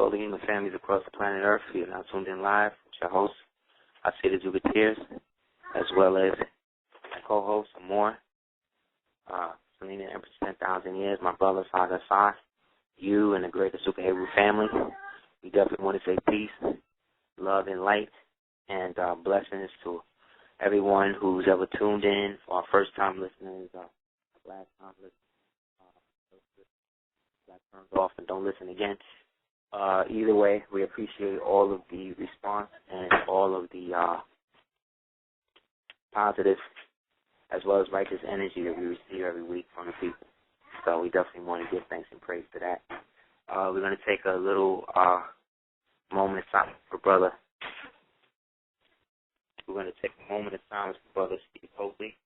to all the human families across the planet Earth. You're now tuned in live with your host, Aseer the Tears, as well as my co-host, Amor, Selena Empress 10,000 years, my brother, Father Fa, you and the greater Super Heru family. We definitely want to say peace, love, and light, and blessings to everyone who's ever tuned in, for our first-time listeners, last-time listeners, that turns off and don't listen again. Either way, we appreciate all of the response and all of the positive as well as righteous energy that we receive every week from the people. So we definitely want to give thanks and praise to that. We're going to take a little moment of silence for Brother. We're going to take a moment of silence for Brother Steve Coakley.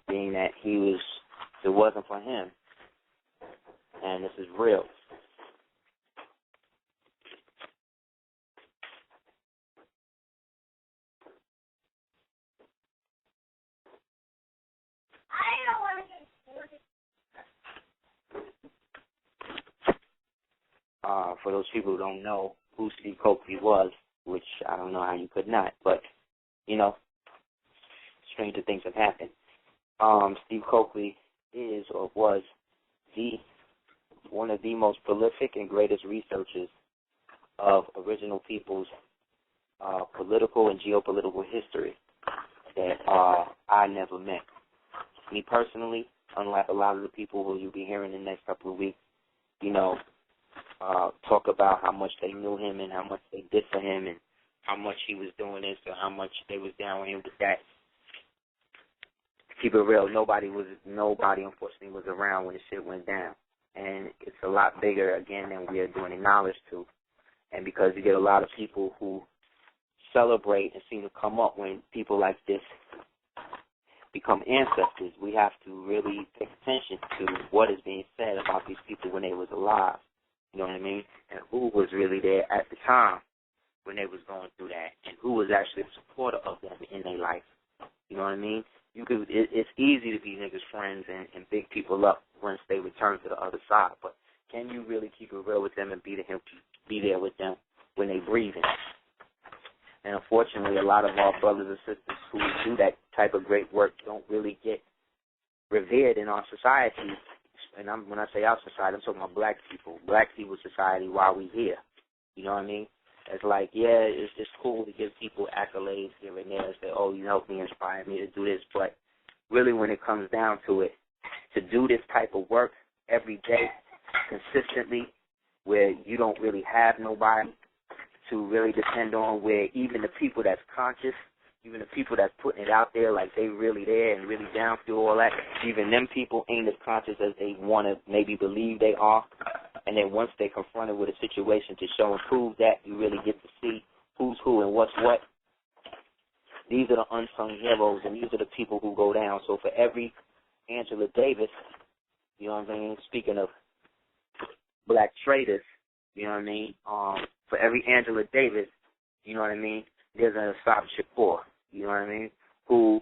Being that it wasn't for him, and this is real. For those people who don't know who Steve Coakley was, which I don't know how you could not, but, you know, stranger things have happened. Steve Coakley is or was one of the most prolific and greatest researchers of original people's political and geopolitical history that I never met. Me personally, unlike a lot of the people who you'll be hearing in the next couple of weeks, you know, talk about how much they knew him and how much they did for him and how much he was doing this or how much they was down with him with that. Keep it real, nobody unfortunately was around when the shit went down. And it's a lot bigger, again, than we are doing acknowledge to. And because you get a lot of people who celebrate and seem to come up when people like this become ancestors, we have to really pay attention to what is being said about these people when they was alive. You know what I mean? And who was really there at the time when they was going through that, and who was actually a supporter of them in their life. You know what I mean? It's easy to be niggas' friends and big people up once they return to the other side, but can you really keep it real with them and be there with them when they breathing? And unfortunately, a lot of our brothers and sisters who do that type of great work don't really get revered in our society. And when I say our society, I'm talking about black people's society while we here. You know what I mean? It's like, yeah, it's just cool to give people accolades here and there and say, oh, you helped me, inspire me to do this. But really when it comes down to it, to do this type of work every day, consistently, where you don't really have nobody to really depend on, where even the people that's conscious, even the people that's putting it out there like they really there and really down through all that, even them people ain't as conscious as they want to maybe believe they are. And then once they're confronted with a situation to show and prove that, you really get to see who's who and what's what. These are the unsung heroes, and these are the people who go down. So for every Angela Davis, you know what I mean, speaking of black traders, you know what I mean, for every Angela Davis, you know what I mean, there's an Asaf Shakur, you know what I mean, who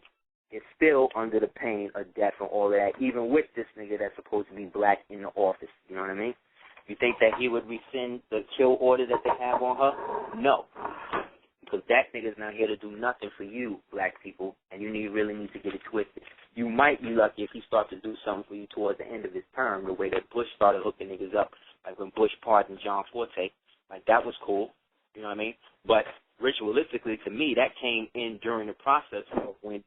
is still under the pain of death and all of that, even with this nigga that's supposed to be black in the office, you know what I mean? You think that he would rescind the kill order that they have on her? No. Because that nigga's not here to do nothing for you, black people, and you really need to get it twisted. You might be lucky if he starts to do something for you towards the end of his term, the way that Bush started hooking niggas up, like when Bush pardoned John Forte. Like, that was cool, you know what I mean? But ritualistically, to me, that came in during the process of when,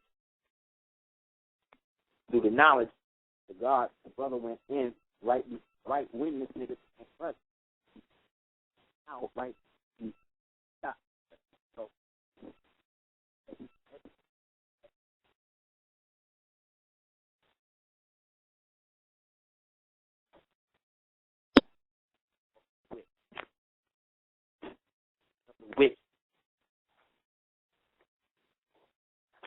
through the knowledge of God, the brother went in right when this nigga came first. Out right, he stopped. So, which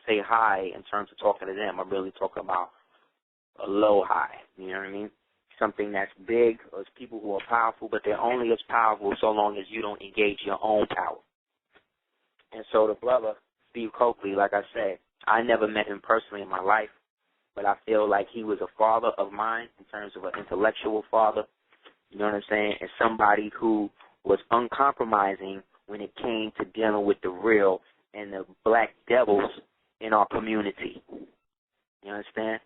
say high in terms of talking to them, I'm really talking about a low high, you know what I mean? something that's big, or it's people who are powerful, but they're only as powerful so long as you don't engage your own power. And so the brother, Steve Coakley, like I said, I never met him personally in my life, but I feel like he was a father of mine in terms of an intellectual father, you know what I'm saying, and somebody who was uncompromising when it came to dealing with the real and the black devils in our community. You understand?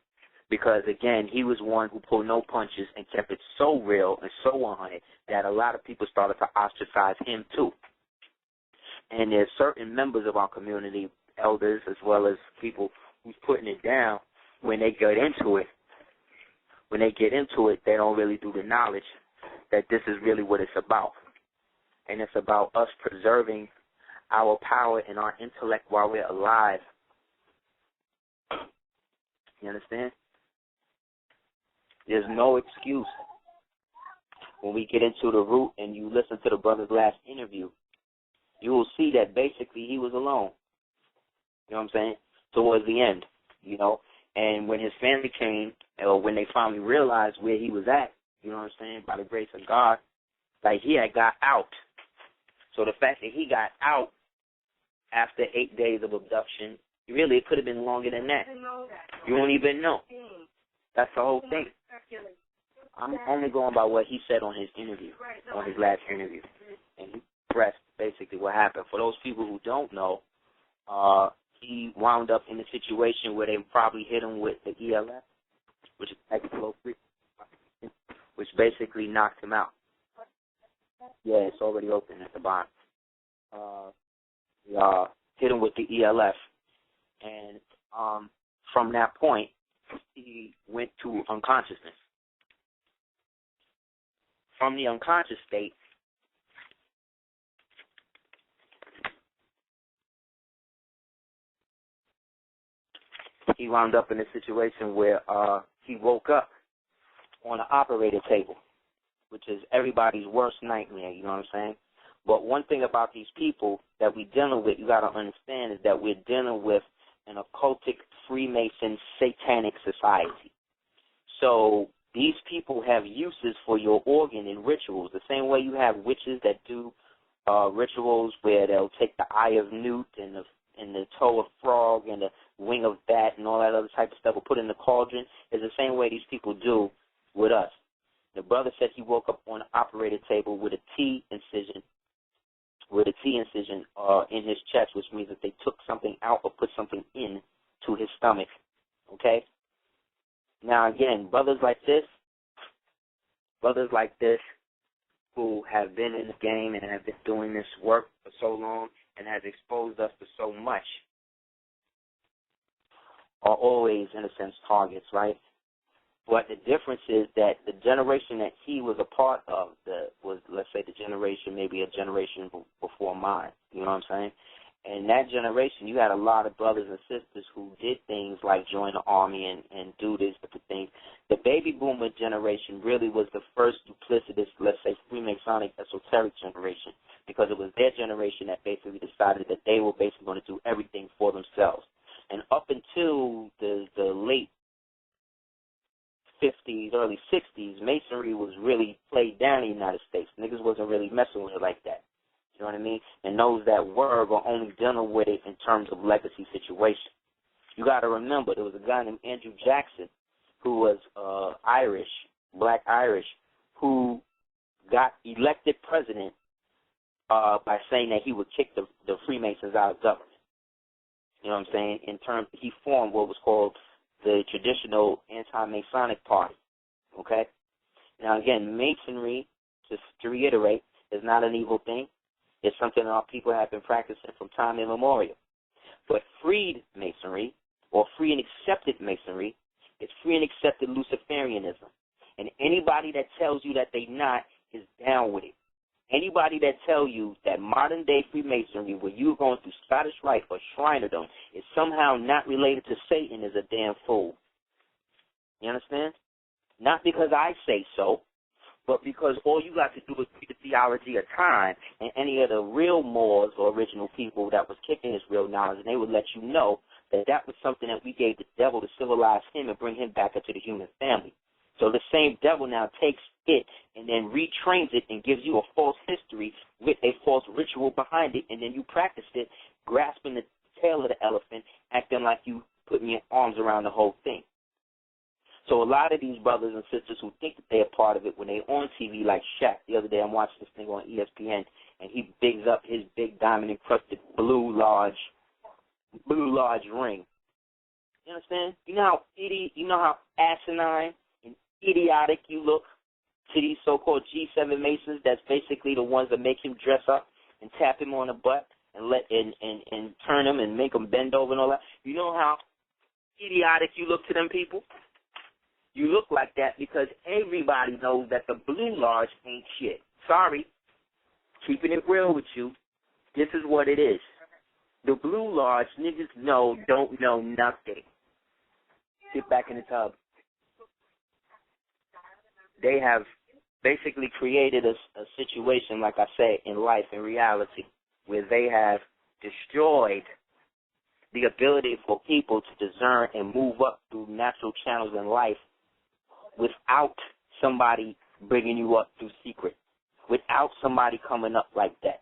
Because, again, he was one who pulled no punches and kept it so real and so 100 that a lot of people started to ostracize him, too. And there's certain members of our community, elders as well as people who's putting it down, when they get into it, they don't really do the knowledge that this is really what it's about. And it's about us preserving our power and our intellect while we're alive. You understand? There's no excuse. When we get into the root and you listen to the brother's last interview, you will see that basically he was alone. You know what I'm saying? Towards the end, you know. And when his family came, or when they finally realized where he was at, you know what I'm saying, by the grace of God, like he had got out. So the fact that he got out after 8 days of abduction, really it could have been longer than that. You won't even know. That's the whole thing. I'm only going by what he said on his interview, on his last interview. And he expressed basically what happened. For those people who don't know, he wound up in a situation where they probably hit him with the ELF, which is low frequency, which basically knocked him out. Yeah, it's already open at the bottom. Hit him with the ELF, and from that point, he went to unconsciousness. From the unconscious state, he wound up in a situation where he woke up on an operating table, which is everybody's worst nightmare, you know what I'm saying? But one thing about these people that we're dealing with, you got to understand, is that we're dealing with an occultic, Freemason, satanic society. So these people have uses for your organ in rituals, the same way you have witches that do rituals where they'll take the eye of newt and the toe of frog and the wing of bat and all that other type of stuff will put in the cauldron. Is the same way these people do with us. The brother said he woke up on an operating table with a T incision in his chest, which means that they took something out or put something in to his stomach. Okay? Now, again, brothers like this who have been in the game and have been doing this work for so long and has exposed us to so much are always, in a sense, targets, right? But the difference is that the generation that he was a part of was, let's say, maybe a generation before mine. You know what I'm saying? And that generation, you had a lot of brothers and sisters who did things like join the army and do this type of thing. The baby boomer generation really was the first duplicitous, let's say, Freemasonic esoteric generation, because it was their generation that basically decided that they were basically going to do everything for themselves. And up until the late 50s, early 60s, Masonry was really played down in the United States. Niggas wasn't really messing with it like that. You know what I mean? And those that were only dealing with it in terms of legacy situation. You got to remember, there was a guy named Andrew Jackson who was Irish, black Irish, who got elected president by saying that he would kick the Freemasons out of government. You know what I'm saying? In terms, he formed what was called the traditional anti-Masonic party. Okay? Now, again, Masonry, just to reiterate, is not an evil thing. It's something that our people have been practicing from time immemorial. But freed Masonry, or free and accepted Masonry, is free and accepted Luciferianism. And anybody that tells you that they not is down with it. Anybody that tells you that modern-day Freemasonry, where you're going through Scottish Rite or Shrinerdom, is somehow not related to Satan is a damn fool. You understand? Not because I say so, but because all you got to do is read the theology of time and any of the real Moors or original people that was kicking this real knowledge, and they would let you know that that was something that we gave the devil to civilize him and bring him back into the human family. So the same devil now takes it and then retrains it and gives you a false history with a false ritual behind it, and then you practice it, grasping the tail of the elephant, acting like you putting your arms around the whole thing. So a lot of these brothers and sisters who think that they're part of it, when they're on TV, like Shaq, the other day I'm watching this thing on ESPN, and he bigs up his big diamond-encrusted blue large ring. You understand? You know how asinine and idiotic you look to these so-called G7 Masons? That's basically the ones that make him dress up and tap him on the butt and turn him and make him bend over and all that. You know how idiotic you look to them people? You look like that because everybody knows that the blue lodge ain't shit. Sorry. Keeping it real with you, this is what it is. The blue lodge, niggas don't know nothing. Sit back in the tub. They have basically created a situation, like I said, in life, in reality, where they have destroyed the ability for people to discern and move up through natural channels in life without somebody bringing you up through secret, without somebody coming up like that.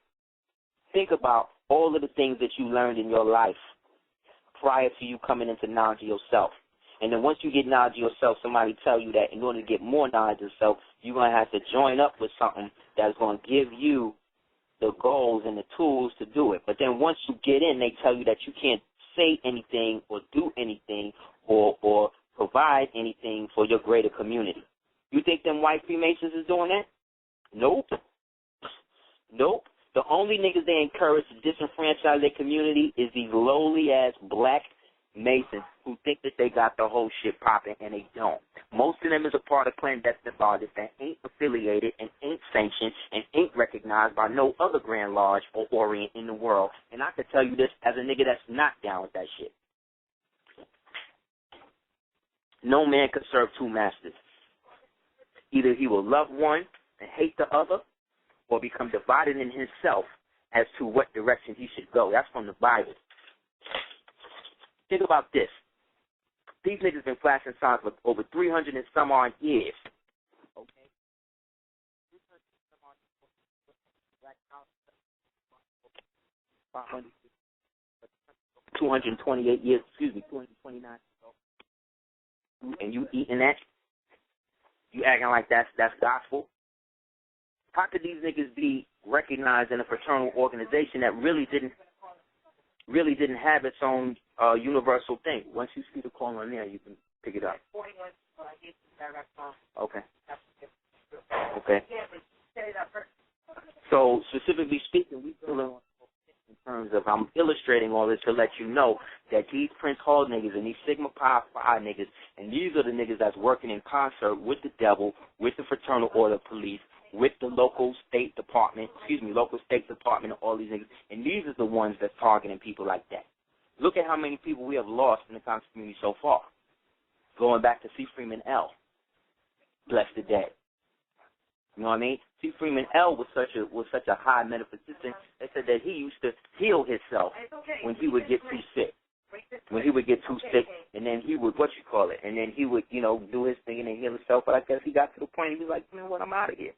Think about all of the things that you learned in your life prior to you coming into knowledge of yourself. And then once you get knowledge of yourself, somebody tell you that in order to get more knowledge of yourself, you're going to have to join up with something that's going to give you the goals and the tools to do it. But then once you get in, they tell you that you can't say anything or do anything or provide anything for your greater community. You think them white Freemasons is doing that? Nope. Nope. The only niggas they encourage to disenfranchise their community is these lowly-ass black Masons who think that they got the whole shit popping, and they don't. Most of them is a part of clandestine lodges that ain't affiliated and ain't sanctioned and ain't recognized by no other Grand Lodge or Orient in the world. And I can tell you this as a nigga that's not down with that shit. No man could serve two masters. Either he will love one and hate the other, or become divided in himself as to what direction he should go. That's from the Bible. Think about this. These niggas been flashing signs for over 300 and some odd years. Okay? 228 years, 229. And you eating that? You acting like that's gospel? How could these niggas be recognized in a fraternal organization that really didn't have its own universal thing? Once you see the call on there, you can pick it up. Okay. Okay. So specifically speaking, we feel in terms of, I'm illustrating all this to let you know that these Prince Hall niggas and these Sigma Pi Phi niggas, and these are the niggas that's working in concert with the devil, with the Fraternal Order Police, with the local state department, all these niggas, and these are the ones that's targeting people like that. Look at how many people we have lost in the conscious community so far. Going back to C. Freeman L. Bless the dead. You know what I mean? C. Freeman L. was such a high metaphysician. They said that he used to heal himself when he would get too sick. When he would get too sick, and then he would, and then he would, do his thing and then heal himself. But I guess he got to the point he was like, you know what, I'm out of here.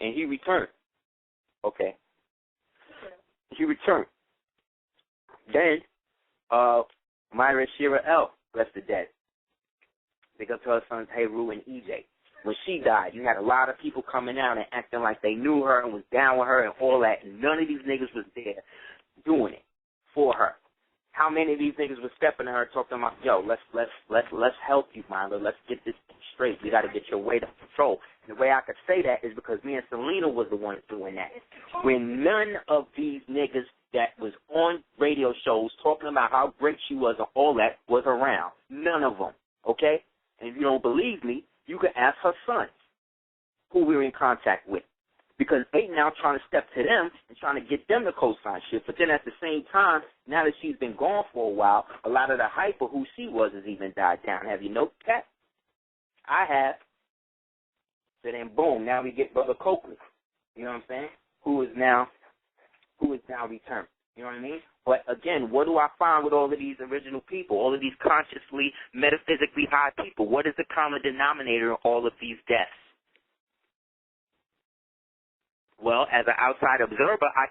And he returned. Okay. He returned. Then, Myra Shira L. bless the dead. Big up to her sons Heru and EJ. When she died, you had a lot of people coming out and acting like they knew her and was down with her and all that, and none of these niggas was there doing it for her. How many of these niggas were stepping to her talking about, yo, let's help you, Myra. Let's get this straight. You got to get your weight under control. And the way I could say that is because me and Selena was the ones doing that. When none of these niggas that was on radio shows talking about how great she was and all that was around. None of them, okay? And if you don't believe me, you can ask her sons who we were in contact with. Because they now trying to step to them and trying to get them to co-sign shit. But then at the same time, now that she's been gone for a while, a lot of the hype of who she was has even died down. Have you noticed that? I have. So then boom, now we get Brother Coakley. You know what I'm saying? Who is now returned. You know what I mean? But again, what do I find with all of these original people, all of these consciously, metaphysically high people? What is the common denominator in all of these deaths? Well, as an outside observer, I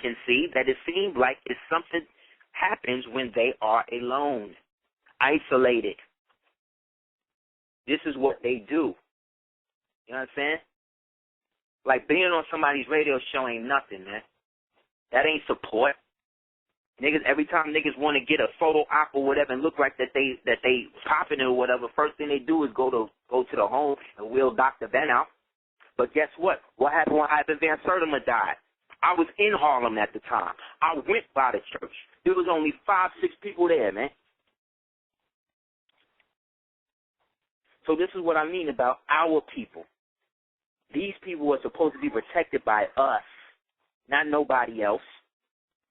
can see that it seems like it's something happens when they are alone, isolated. This is what they do. You know what I'm saying? Like being on somebody's radio show ain't nothing, man. That ain't support. Niggas, every time niggas want to get a photo op or whatever and look like that they popping it or whatever, first thing they do is go to the home and wheel Dr. Ben out. But guess what? What happened when Ivan Van Sertima died? I was in Harlem at the time. I went by the church. There was only 5-6 people there, man. So this is what I mean about our people. These people are supposed to be protected by us, not nobody else,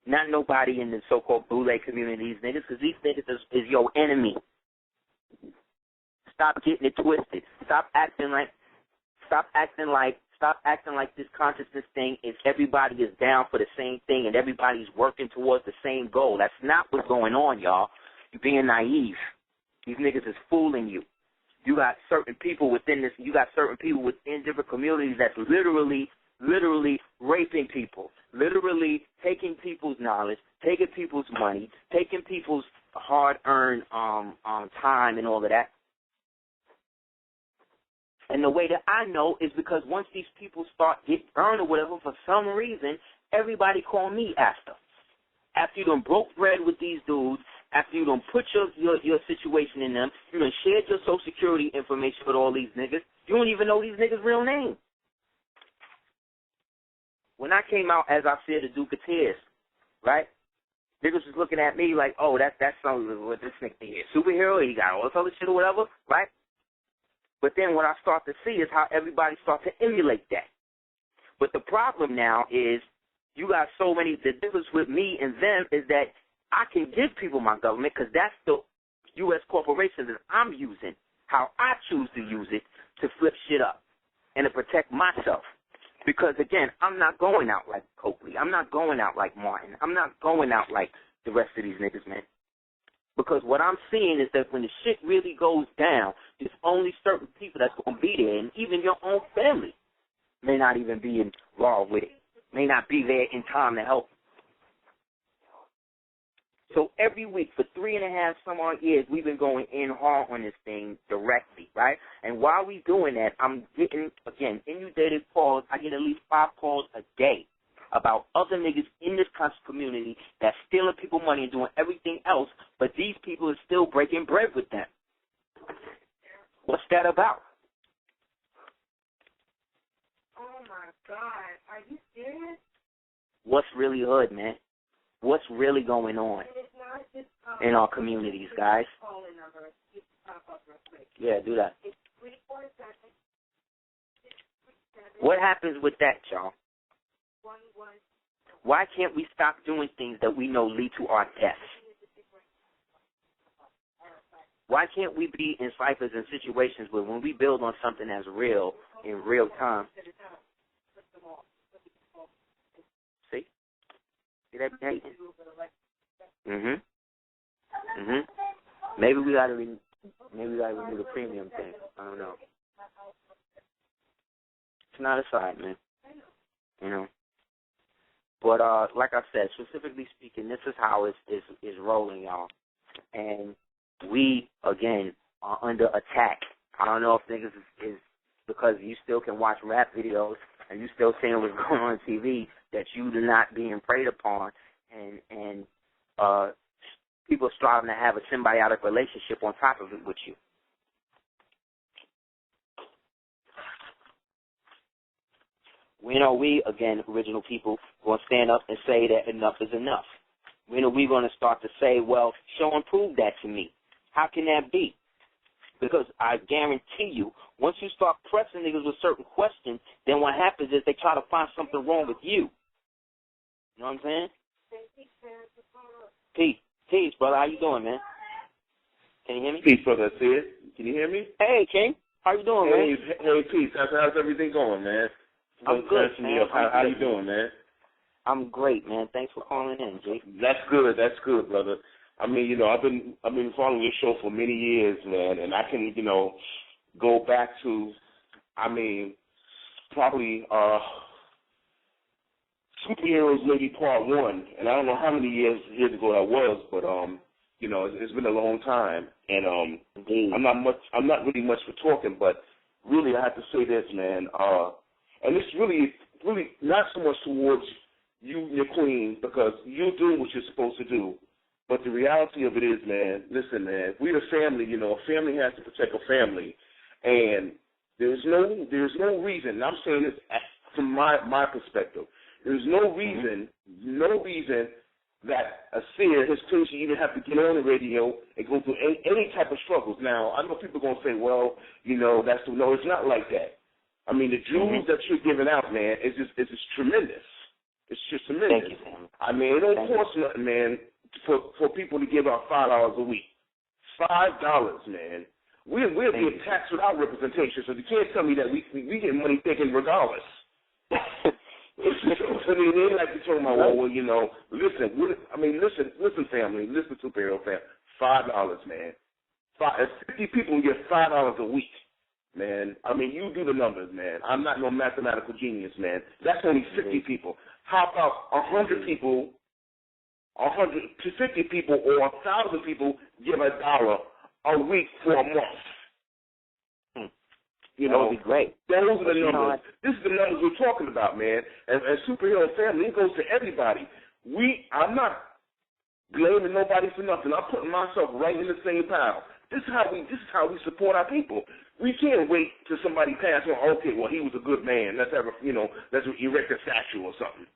not nobody in the so-called Boule communities, niggas, because these niggas is your enemy. Stop getting it twisted. Stop acting like this consciousness thing is everybody is down for the same thing and everybody's working towards the same goal. That's not what's going on, y'all. You're being naive. These niggas is fooling you. You got certain people within different communities that's literally raping people, literally taking people's knowledge, taking people's money, taking people's hard-earned time and all of that. And the way that I know is because once these people start getting burned or whatever, for some reason, everybody call me after. After you done broke bread with these dudes, after you done put your situation in them, you done shared your Social Security information with all these niggas, you don't even know these niggas' real name. When I came out, as I said, the Duke of Tears, right? Niggas was looking at me like, oh, that's something what this nigga is. Superhero, he got all this other shit or whatever, right? But then what I start to see is how everybody starts to emulate that. But the problem now is you got so many, the difference with me and them is that I can give people my government because that's the U.S. corporation that I'm using, how I choose to use it to flip shit up and to protect myself. Because, again, I'm not going out like Coakley. I'm not going out like Martin. I'm not going out like the rest of these niggas, man. Because what I'm seeing is that when the shit really goes down, there's only certain people that's going to be there, and even your own family may not even be involved with it, may not be there in time to help. So every week for 3.5 some odd years, we've been going in hard on this thing directly, right? And while we doing that, I'm getting, again, inundated calls. I get at least 5 calls a day about other niggas in this conscious community that's stealing people money and doing everything else, but these people are still breaking bread with them. What's that about? Oh, my God. Are you serious? What's really hood, man? What's really going on in our communities, guys? Yeah, do that. What happens with that, y'all? Why can't we stop doing things that we know lead to our death? Why can't we be in ciphers and situations where when we build on something that's real in real time? See? See that hating? Maybe we gotta remove the premium thing. I don't know. It's not a side, man. You know. But like I said, specifically speaking, this is how it's rolling, y'all. And we again are under attack. I don't know if niggas is because you still can watch rap videos and you still seeing what's going on TV that you're not being preyed upon, and people striving to have a symbiotic relationship on top of it with you. When are we, again, original people, going to stand up and say that enough is enough? When are we going to start to say, well, show and prove that to me? How can that be? Because I guarantee you, once you start pressing niggas with certain questions, then what happens is they try to find something wrong with you. You know what I'm saying? Peace, brother. How you doing, man? Can you hear me? Peace, brother. Can you hear me? Hey, King. How you doing, man? Hey, peace. How's everything going, man? I'm good, man. How you doing, man? I'm great, man. Thanks for calling in, G. That's good. That's good, brother. I mean, you know, I've been following your show for many years, man, and I can, you know, go back to, I mean, probably Superheroes maybe part 1, and I don't know how many years ago that was, but you know, it's been a long time, and I'm not really much for talking, but really I have to say this, man, and it's really not so much towards you and your queen, because you're doing what you're supposed to do. But the reality of it is, man, listen, man, we're a family, you know, a family has to protect a family. And there's no reason, and I'm saying this from my perspective, there's no reason that Aseer, his queen, should even have to get on the radio and go through any type of struggles. Now, I know people are going to say, well, you know, no, it's not like that. I mean, the jewels that you're giving out, man, it's just tremendous. It's just tremendous. Thank you, man. I mean, it don't cost nothing, man, for people to give out $5 a week. $5, man. We're being taxed without representation, so you can't tell me that we get money taken regardless. I mean, they like to talk about, well, you know, listen, family, listen, superhero family, $5, man. 50 people get $5 a week, man. I mean, you do the numbers, man. I'm not no mathematical genius, man. That's only 50 people. How about 100 people, 100 to 50 people, or 1,000 people give $1 a week for a month? You know, that would be great. Those are the numbers. This is the numbers we're talking about, man. And superhero family, it goes to everybody. I'm not blaming nobody for nothing. I'm putting myself right in the same pile. This is how we support our people. We can't wait till somebody passes on. Okay, well, he was a good man. Let's erect a statue or something.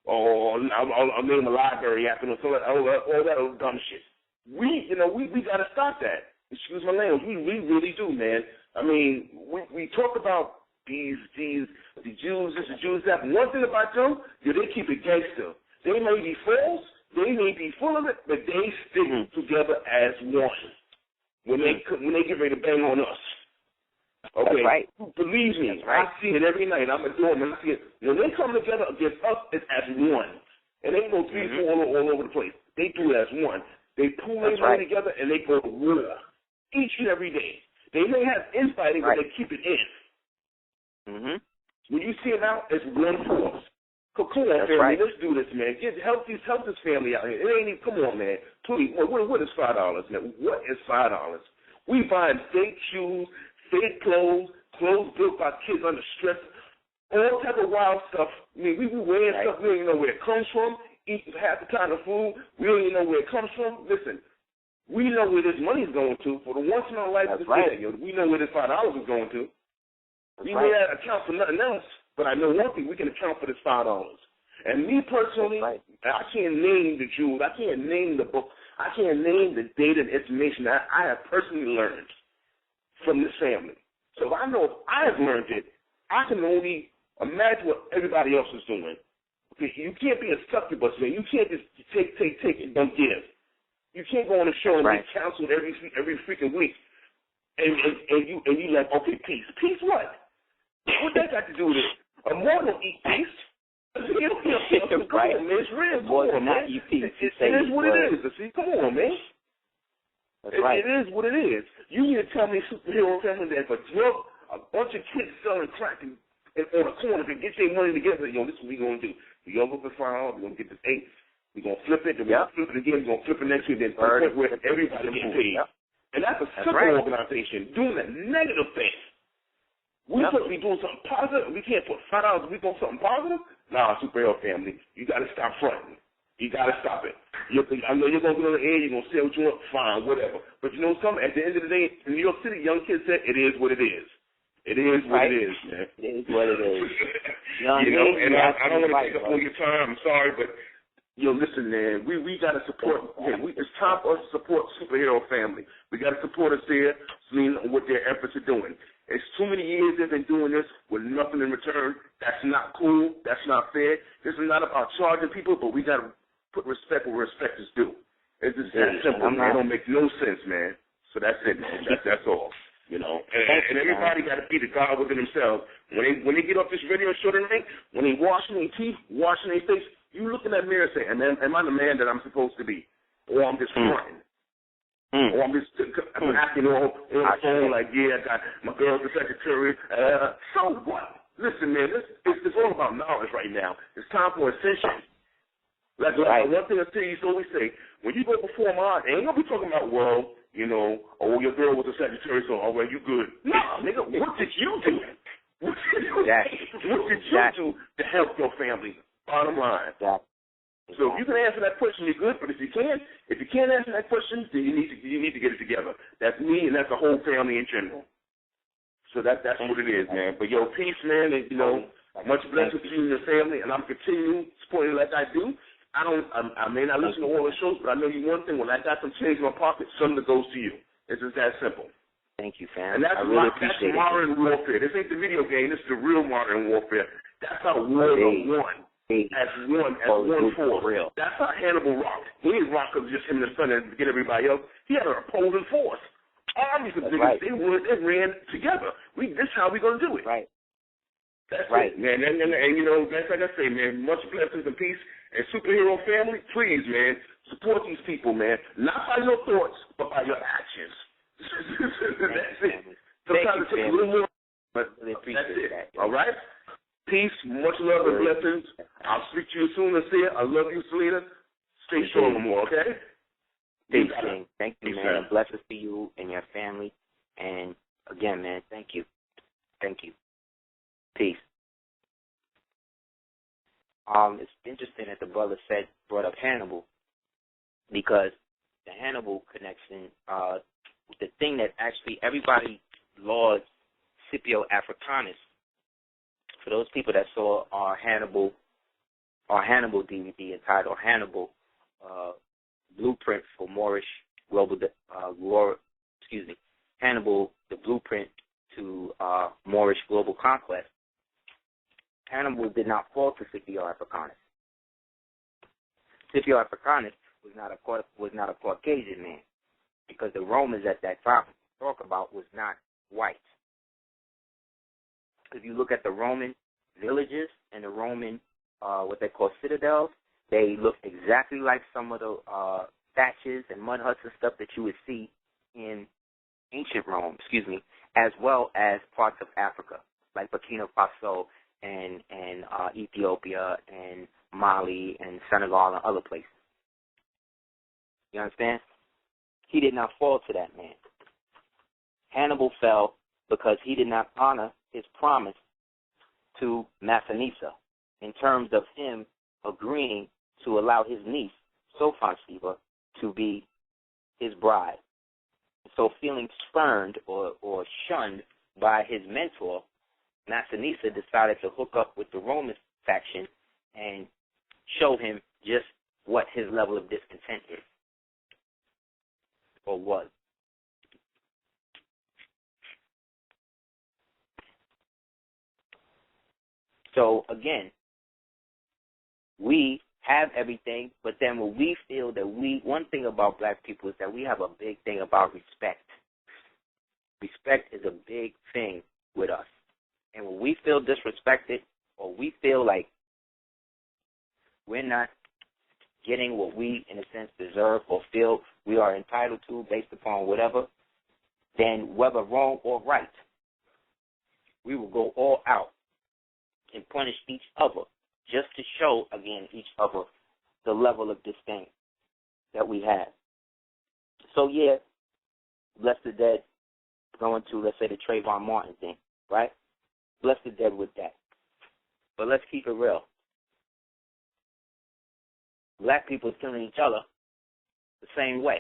Or I'll name a library after him. All that old dumb shit. We got to stop that. Excuse my language. We really do, man. I mean, we talk about the Jews, this, the Jews, that. One thing about them, they keep it gangster. They may be false, they may be full of it, but they stick together as one. When they get ready to bang on us. Okay, right. Believe me, right. I see it every night. I'm a doing it. I see it. When they come together against us, it's as one. And they go 3, 4 all over the place. They do it as one. They pull their money together and they go to war each and every day. They may have infighting, but they keep it in. When you see it out, it's one force. Come on, family, let's do this, man. Help this family out here. It ain't even, come on, man. Please, what is $5, man? What is $5? We buying fake shoes, fake clothes built by kids under stress, all type of wild stuff. I mean, we be wearing stuff, we don't even know where it comes from. Eating half the time of food, we don't even know where it comes from. Listen, we know where this money is going to. For the once in our life, we know where this $5 is going to. We may not account for nothing else, but I know one thing, we can account for this $5. And me personally, I can't name the jewels, I can't name the book, I can't name the data and information that I have personally learned from this family. So I know if I have learned it, I can only imagine what everybody else is doing. Okay, you can't be a succubus, man. You can't just take and don't give. You can't go on a show and get counseled every freaking week. And you like, okay, peace. Peace what? What that got to do with it? A mortal eat peace. Come on, man. It's real. Come on, man. It is what it is. See, come on, man. It is what it is. You need to tell me, superhero family, that if a bunch of kids selling crack on the corner can get their money together, this is what we're going to do. We're going to look at $5, we're going to get this 8, we're going to flip it, then we're going to flip it again, we're going to flip it next week, then where everybody gets paid. And that's a simple organization doing a negative thing. We're supposed to be doing something positive. We can't put $5 a week on something positive. Nah, superhero family, you got to stop fronting. You got to stop it. I know you're going to get on the air, you're going to say what you want, fine, whatever. But you know something? At the end of the day, in New York City, young kids said, it is what it is. It is what it is, man. It is what it is. And I don't want to take up all your time. I'm sorry, but, listen, man, we got to support. It's time for us to support superhero family. We got to support us there, what their efforts are doing. It's too many years they've been doing this with nothing in return. That's not cool. That's not fair. This is not about charging people, but we got to put respect where respect is due. It's just that simple. It don't make no sense, man. So that's it, man. That's all. And everybody got to be the God within themselves. When they get off this radio show tonight, when they washing their teeth, washing their face, You look in that mirror and say, am I the man that I'm supposed to be? Or I'm just fronting? Or I'm just acting on the phone like, yeah, I got my girl's the secretary. So what? Listen, man, it's all about knowledge right now. It's time for ascension. Like one thing I tell you, so always say, when you go before my eyes, ain't gonna be talking about, well, you know, oh, your girl was a secretary, so all right, you good. No, nigga, what did you do? What did you do to help your family? Bottom line. So if you can answer that question, you're good. But if you can't answer that question, then you need to get it together. That's me, and that's the whole family in general. So that's what it is, man. But yo, peace, man, and you know, much blessings to you and your family, and I'm continuing supporting like I do. I may not listen to all the shows, but I know you one thing. When I got some change in my pocket, some that goes to you. It's just that simple. Thank you, fam. And that's modern warfare. This ain't the video game. This is the real modern warfare. That's how wars are won. As one force. Real. That's how Hannibal rocked. He didn't rock because just him and his son and get everybody else. He had an opposing force. Armies of niggas, they ran together. This is how we gonna do it. Right. That's it, man. And you know, that's like I say, man. Much blessings and peace. And superhero family, please, man, support these people, man. Not by your thoughts, but by your actions. That's it. Sometimes it takes a little more, but that's it. All right. Peace, much love and blessings. I'll speak to you soon, Aseer. I love you, Selena. Stay strong no more, okay? Peace, King. Thank you, man. And blessings to you and your family. And again, man, thank you. Thank you. Peace. It's interesting that the brother brought up Hannibal, because the Hannibal connection, the thing that actually everybody lauds Scipio Africanus. For those people that saw our Hannibal DVD entitled Hannibal, Blueprint for Moorish Global, Hannibal, the Blueprint to Moorish Global Conquest. Hannibal did not fall to Scipio Africanus. Scipio Africanus was not a Caucasian man, because the Romans at that time talk about was not white. If you look at the Roman villages and the Roman, what they call citadels, they look exactly like some of the thatches and mud huts and stuff that you would see in ancient Rome, as well as parts of Africa, like Burkina Faso and Ethiopia and Mali and Senegal and other places. You understand? He did not fall to that man. Hannibal fell because he did not honor his promise to Massinissa in terms of him agreeing to allow his niece, Sophansiba, to be his bride. So feeling spurned or shunned by his mentor, Massinissa decided to hook up with the Roman faction and show him just what his level of discontent is, or was. So again, we have everything, but then when we feel that one thing about black people is that we have a big thing about respect. Respect is a big thing with us. And when we feel disrespected, or we feel like we're not getting what we, in a sense, deserve or feel we are entitled to based upon whatever, then whether wrong or right, we will go all out and punish each other just to show, again, each other the level of disdain that we have. So, yeah, bless the dead, going to, let's say, the Trayvon Martin thing, right? Bless the dead with that. But let's keep it real. Black people are killing each other the same way.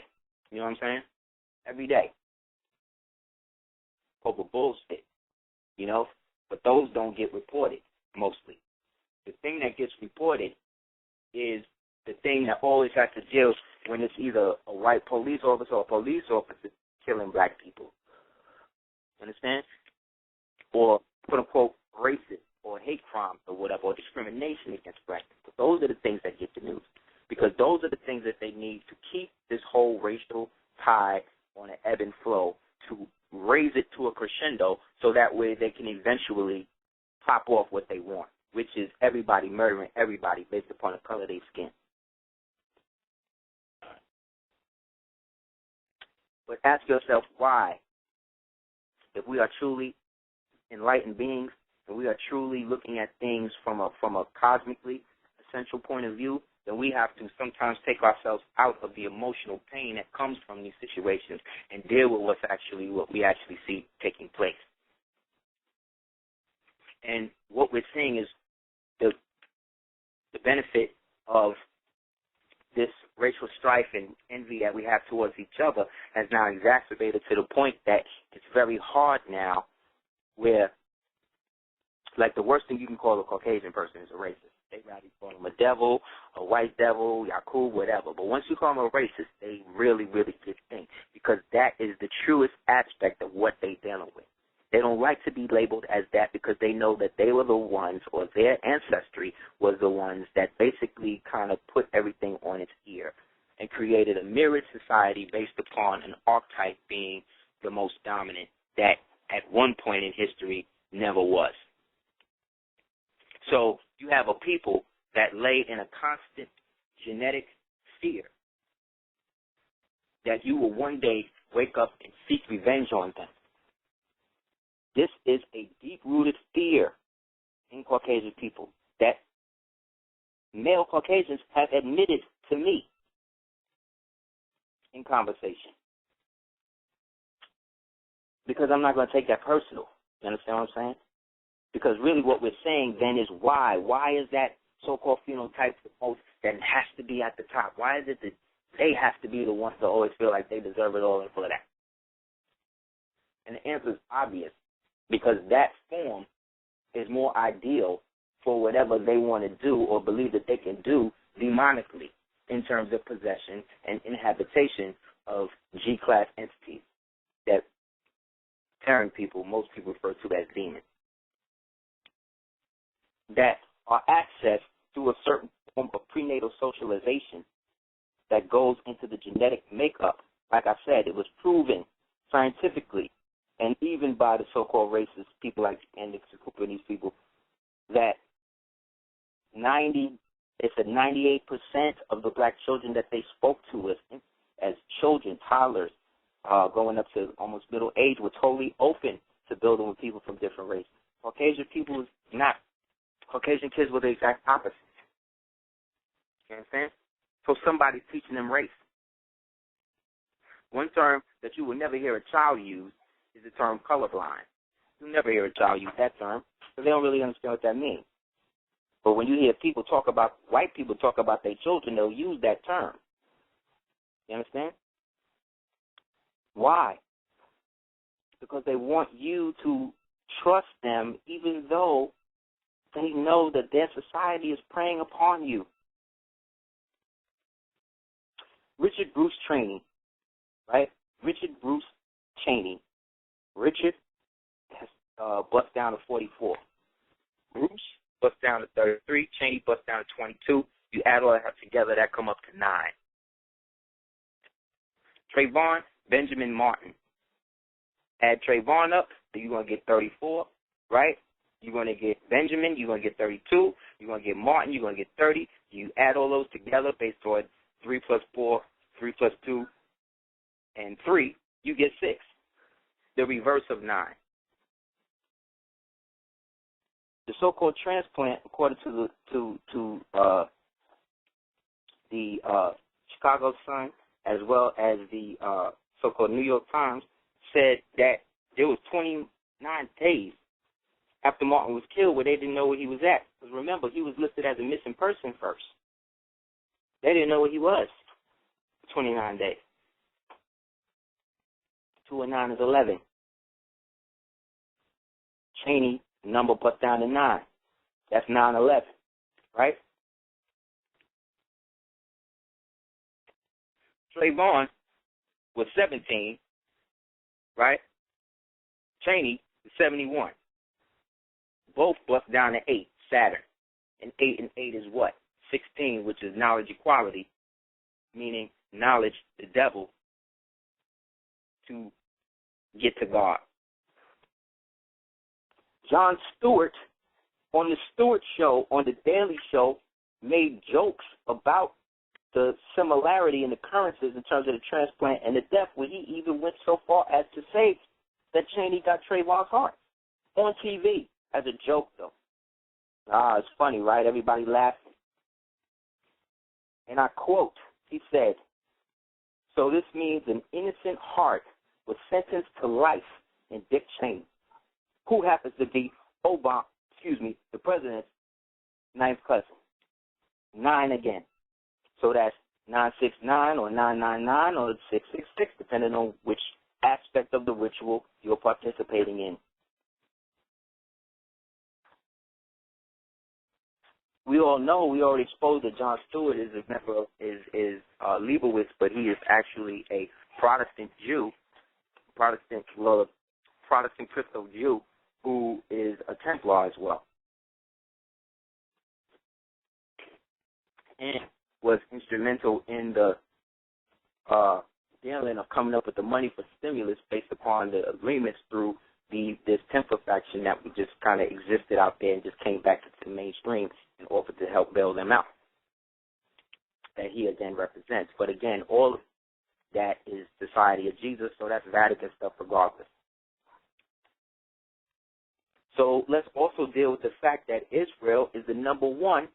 You know what I'm saying? Every day. Over bullshit, you know? But those don't get reported, mostly. The thing that gets reported is the thing that always has to deal when it's either a white police officer or a police officer killing black people. Understand? Or, quote-unquote, racist or hate crimes or whatever, or discrimination against black people. Those are the things that get the news, because those are the things that they need to keep this whole racial tide on an ebb and flow, to raise it to a crescendo so that way they can eventually pop off what they want. which is everybody murdering everybody based upon the color of their skin. But ask yourself why. If we are truly enlightened beings, and we are truly looking at things from a cosmically essential point of view, then we have to sometimes take ourselves out of the emotional pain that comes from these situations and deal with what we actually see taking place. And what we're seeing is the benefit of this racial strife and envy that we have towards each other has now exacerbated to the point that it's very hard now where, like, the worst thing you can call a Caucasian person is a racist. They rather call him a devil, a white devil, Yakub, whatever. But once you call them a racist, they really, really get things, because that is the truest aspect of what they're dealing with. They don't like to be labeled as that because they know that they were the ones, or their ancestry was the ones that basically kind of put everything on its ear and created a mirrored society based upon an archetype being the most dominant that at one point in history never was. So you have a people that lay in a constant genetic fear that you will one day wake up and seek revenge on them. This is a deep-rooted fear in Caucasian people that male Caucasians have admitted to me in conversation. Because I'm not going to take that personal. You understand what I'm saying? Because really what we're saying then is why. Why is that so-called phenotype the most that has to be at the top? Why is it that they have to be the ones that always feel like they deserve it all and full of that? And the answer is obvious, because that form is more ideal for whatever they want to do or believe that they can do demonically in terms of possession and inhabitation of G-class entities that Terran people, most people refer to as demons, that are accessed through a certain form of prenatal socialization that goes into the genetic makeup. Like I said, it was proven scientifically, and even by the so-called racist people like Andy Cooper and these people, that 98% of the black children that they spoke to as children, toddlers, going up to almost middle age, were totally open to building with people from different races. Caucasian people is not. Caucasian kids were the exact opposite. You understand? So somebody's teaching them race. One term that you will never hear a child use is the term colorblind. You'll never hear a child use that term because they don't really understand what that means. But when you hear people talk about, white people talk about their children, they'll use that term. You understand? Why? Because they want you to trust them even though they know that their society is preying upon you. Richard Bruce Cheney, right? Richard Bruce Cheney. Richard has bust down to 44. Bruce bust down to 33. Cheney bust down to 22. You add all that together, that come up to 9. Trayvon Benjamin Martin. Add Trayvon up, then you're going to get 34, right? You're going to get Benjamin, you're going to get 32. You're going to get Martin, you're going to get 30. You add all those together based on 3 plus 4, 3 plus 2, and 3, you get 6. The reverse of 9. The so-called transplant, according to the Chicago Sun, as well as the so-called New York Times, said that there was 29 days after Martin was killed where they didn't know where he was at. Because remember, he was listed as a missing person first. They didn't know where he was for 29 days. 2 and 9 is 11. Cheney, the number bust down to 9. That's 9/11, right? Trayvon was 17, right? Cheney is 71. Both bust down to 8, Saturn. And 8 and 8 is what? 16, which is knowledge equality, meaning knowledge, the devil, to get to God. John Stewart on the Stewart Show, on the Daily Show, made jokes about the similarity in occurrences in terms of the transplant and the death, where he even went so far as to say that Cheney got Trayvon's heart on TV as a joke, though. It's funny, right? Everybody laughing. And I quote, he said, "So this means an innocent heart was sentenced to life in Dick Cheney, who happens to be the president's ninth cousin." 9 again. So that's 969 or 999 or 666, depending on which aspect of the ritual you're participating in. We all know, we already exposed that Jon Stewart is a member of Leibowitz, but he is actually a Protestant Jew, Protestant crypto Jew, who is a Templar as well, and was instrumental in the dealing of coming up with the money for stimulus based upon the agreements through this Templar faction that just kind of existed out there and just came back to the mainstream and offered to help bail them out, that he again represents. But again, all of that is Society of Jesus, so that's Vatican stuff regardless. So let's also deal with the fact that Israel is the number one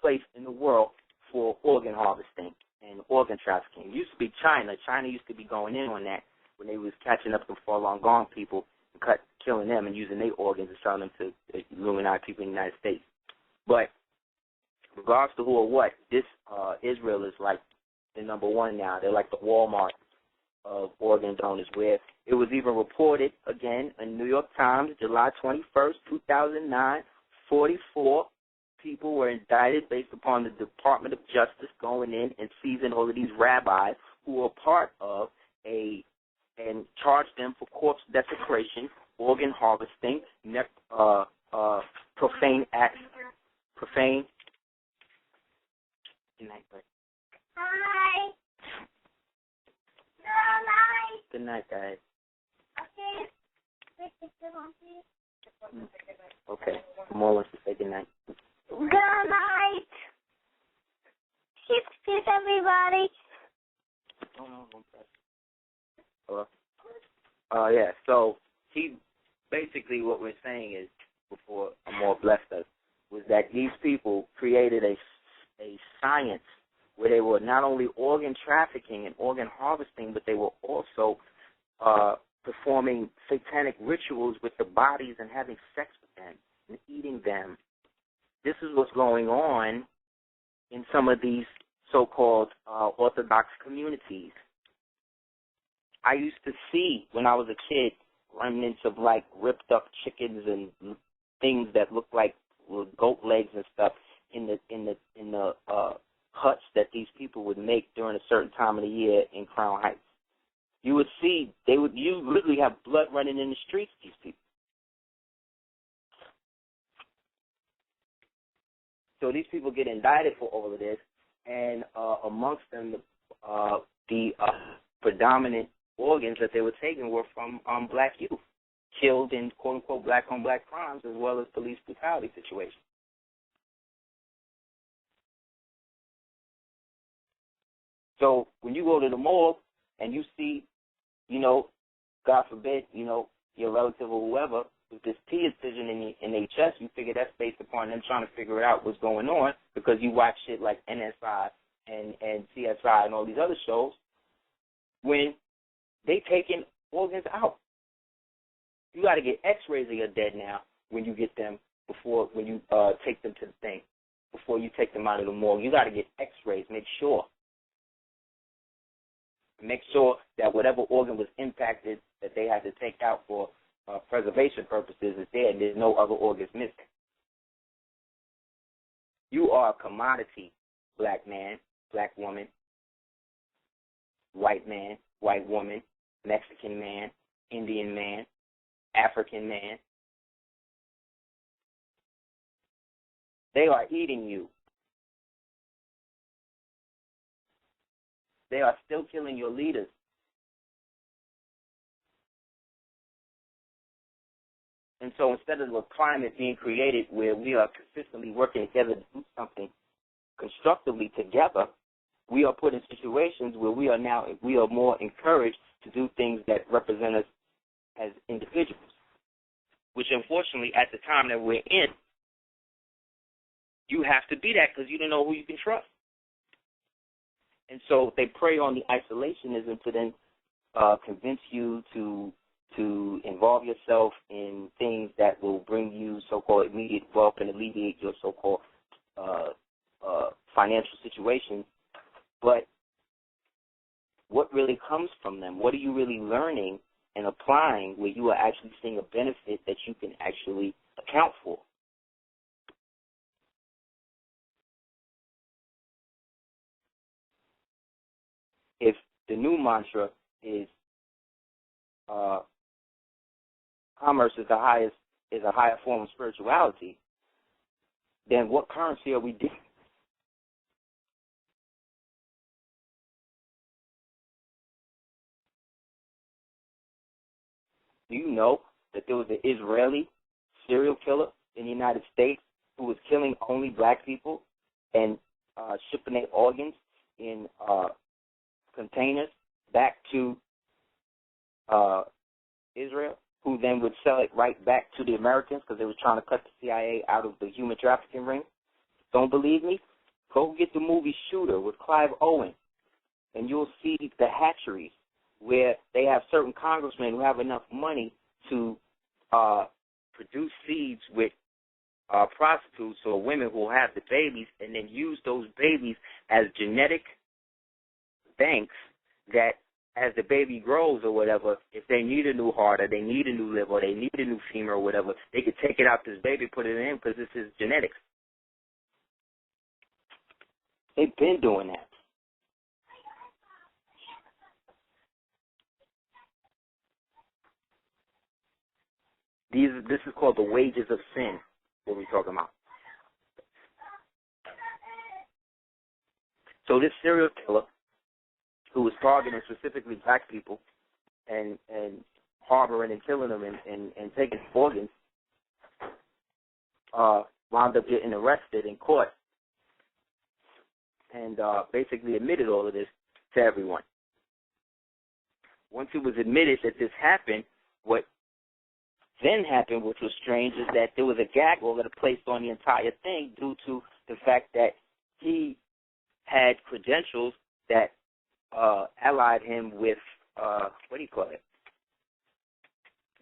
place in the world for organ harvesting and organ trafficking. It used to be China. China used to be going in on that when they was catching up to far long gone people and killing them and using their organs and selling them to the Illuminati people in the United States. But regardless to who or what, this Israel is like the number one now. They're like the Walmart of organ donors, where it was even reported, again, in New York Times, July 21st, 2009, 44 people were indicted based upon the Department of Justice going in and seizing all of these rabbis who were part of and charged them for corpse desecration, organ harvesting, profane acts, profane. Good night, bud. Hi. Good night, guys. Okay. More wants to say good night. Good night. Kiss everybody. Hello? Yeah, so he basically, what we're saying is, before Amor blessed us, was that these people created a science where they were not only organ trafficking and organ harvesting, but they were also performing satanic rituals with the bodies and having sex with them and eating them. This is what's going on in some of these so-called Orthodox communities. I used to see, when I was a kid, remnants of like ripped up chickens and things that looked like goat legs and stuff in the huts that these people would make during a certain time of the year in Crown Heights. You would see you literally have blood running in the streets, these people. So these people get indicted for all of this, and amongst them, the predominant organs that they were taking were from black youth, killed in quote-unquote black-on-black crimes, as well as police brutality situations. So when you go to the morgue and you see, God forbid, your relative or whoever, with this T incision in their chest, you figure that's based upon them trying to figure out what's going on, because you watch shit like NSI and CSI and all these other shows when they taking organs out. You got to get X-rays of your dead now when you get them when you take them to the thing, before you take them out of the morgue. You got to get X-rays. Make sure that whatever organ was impacted that they had to take out for preservation purposes is there, and there's no other organs missing. You are a commodity, black man, black woman, white man, white woman, Mexican man, Indian man, African man. They are eating you. They are still killing your leaders. And so instead of a climate being created where we are consistently working together to do something constructively together, we are put in situations where we are more encouraged to do things that represent us as individuals, which unfortunately at the time that we're in, you have to be that because you don't know who you can trust. And so they prey on the isolationism to then convince you to involve yourself in things that will bring you so-called immediate wealth and alleviate your so-called financial situation. But what really comes from them? What are you really learning and applying where you are actually seeing a benefit that you can actually account for? If the new mantra is commerce is a higher form of spirituality, then what currency are we dealing? Do you know that there was an Israeli serial killer in the United States who was killing only black people and shipping their organs in containers back to Israel, who then would sell it right back to the Americans because they were trying to cut the CIA out of the human trafficking ring? Don't believe me? Go get the movie Shooter with Clive Owen, and you'll see the hatcheries where they have certain congressmen who have enough money to produce seeds with prostitutes or women who will have the babies and then use those babies as genetic banks that as the baby grows or whatever, if they need a new heart or they need a new liver or they need a new femur or whatever, they could take it out this baby, put it in because this is genetics. They've been doing that. This is called the wages of sin, what we're talking about. So this serial killer who was targeting specifically black people and harboring and killing them and taking organs, wound up getting arrested and caught and basically admitted all of this to everyone. Once it was admitted that this happened, what then happened, which was strange, is that there was a gag order placed on the entire thing due to the fact that he had credentials that allied him with,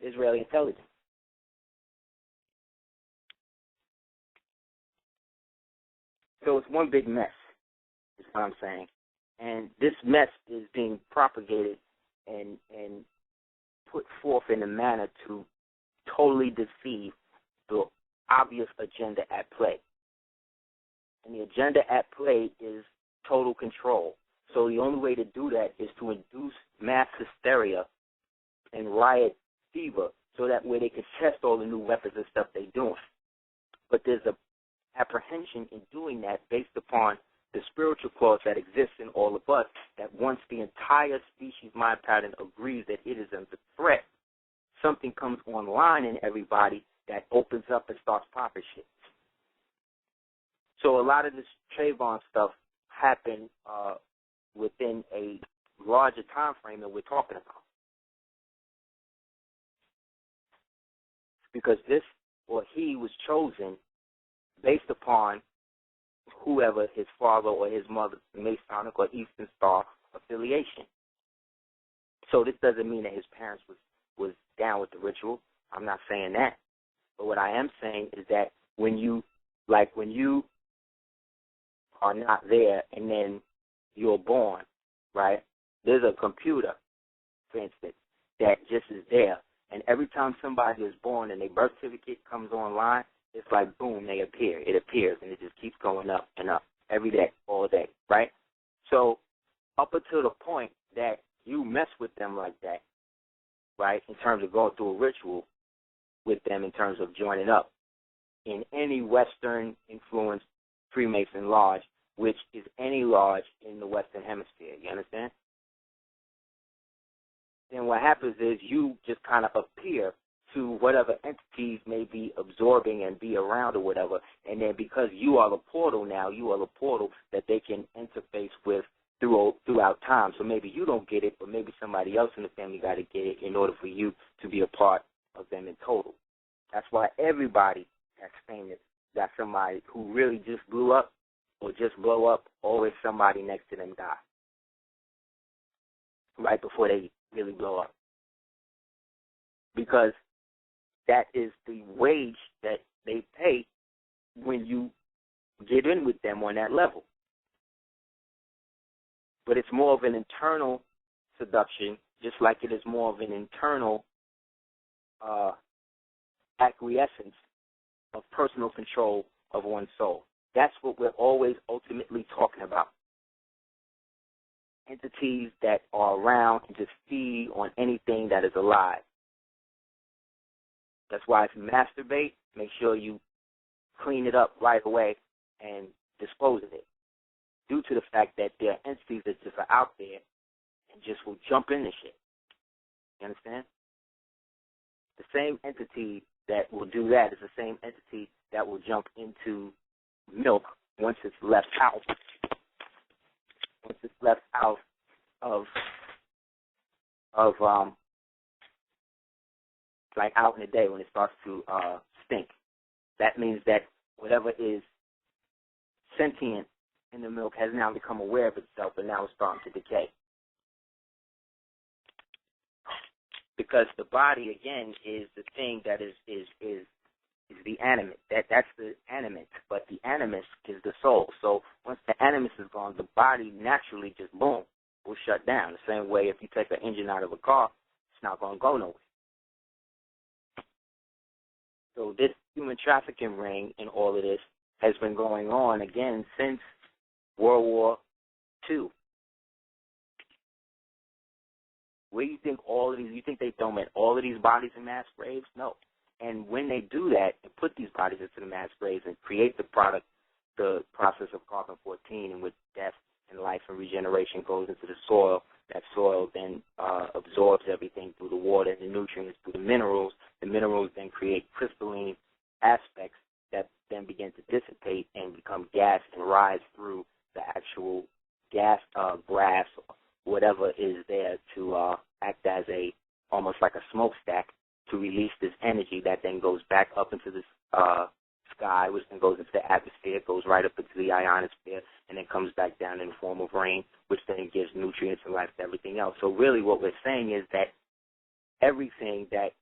Israeli intelligence. So it's one big mess, is what I'm saying. And this mess is being propagated and put forth in a manner to totally deceive the obvious agenda at play. And the agenda at play is total control. So the only way to do that is to induce mass hysteria and riot fever so that way they can test all the new weapons and stuff they're doing. But there's a apprehension in doing that based upon the spiritual clause that exists in all of us, that once the entire species mind pattern agrees that it is under threat, something comes online in everybody that opens up and starts popping shit. So a lot of this Trayvon stuff happened within a larger time frame that we're talking about. Because this or he was chosen based upon whoever his father or his mother, Masonic or Eastern Star affiliation. So this doesn't mean that his parents was down with the ritual. I'm not saying that. But what I am saying is that when you are not there and then you're born, right, there's a computer, for instance, that just is there. And every time somebody is born and their birth certificate comes online, it's like, boom, they appear. It appears, and it just keeps going up and up every day, all day, right? So up until the point that you mess with them like that, right, in terms of going through a ritual with them in terms of joining up in any Western-influenced Freemason lodge, which is any lodge in the Western Hemisphere, you understand? Then what happens is you just kind of appear to whatever entities may be absorbing and be around or whatever. And then because you are the portal now, you are the portal that they can interface with throughout time. So maybe you don't get it, but maybe somebody else in the family got to get it in order for you to be a part of them in total. That's why everybody that's famous got somebody who really just blew up or just blow up, always somebody next to them die right before they really blow up. Because that is the wage that they pay when you get in with them on that level. But it's more of an internal seduction, just like it is more of an internal acquiescence of personal control of one's soul. That's what we're always ultimately talking about. Entities that are around and just feed on anything that is alive. That's why if you masturbate, make sure you clean it up right away and dispose of it. Due to the fact that there are entities that just are out there and just will jump into shit. You understand? The same entity that will do that is the same entity that will jump into milk once it's left out. Once it's left out of like out in the day when it starts to stink. That means that whatever is sentient in the milk has now become aware of itself and now it's starting to decay. Because the body, again, is the thing that is the animate. That's the animate, but the animus is the soul. So once the animus is gone, the body naturally just, boom, will shut down. The same way if you take an engine out of a car, it's not going to go nowhere. So this human trafficking ring and all of this has been going on, again, since World War II. Where do you think all of these, you think they donate all of these bodies in mass graves? No. And when they do that and put these bodies into the mass graves and create the product, the process of carbon-14, in which death and life and regeneration goes into the soil, that soil then absorbs everything through the water and the nutrients, through the minerals. The minerals then create crystalline aspects that then begin to dissipate and become gas and rise through the actual gas glass or whatever is there to act as a almost like a smokestack to release this energy that then goes back up into the sky, which then goes into the atmosphere, goes right up into the ionosphere, and then comes back down in the form of rain, which then gives nutrients and life to everything else. So really what we're saying is that everything that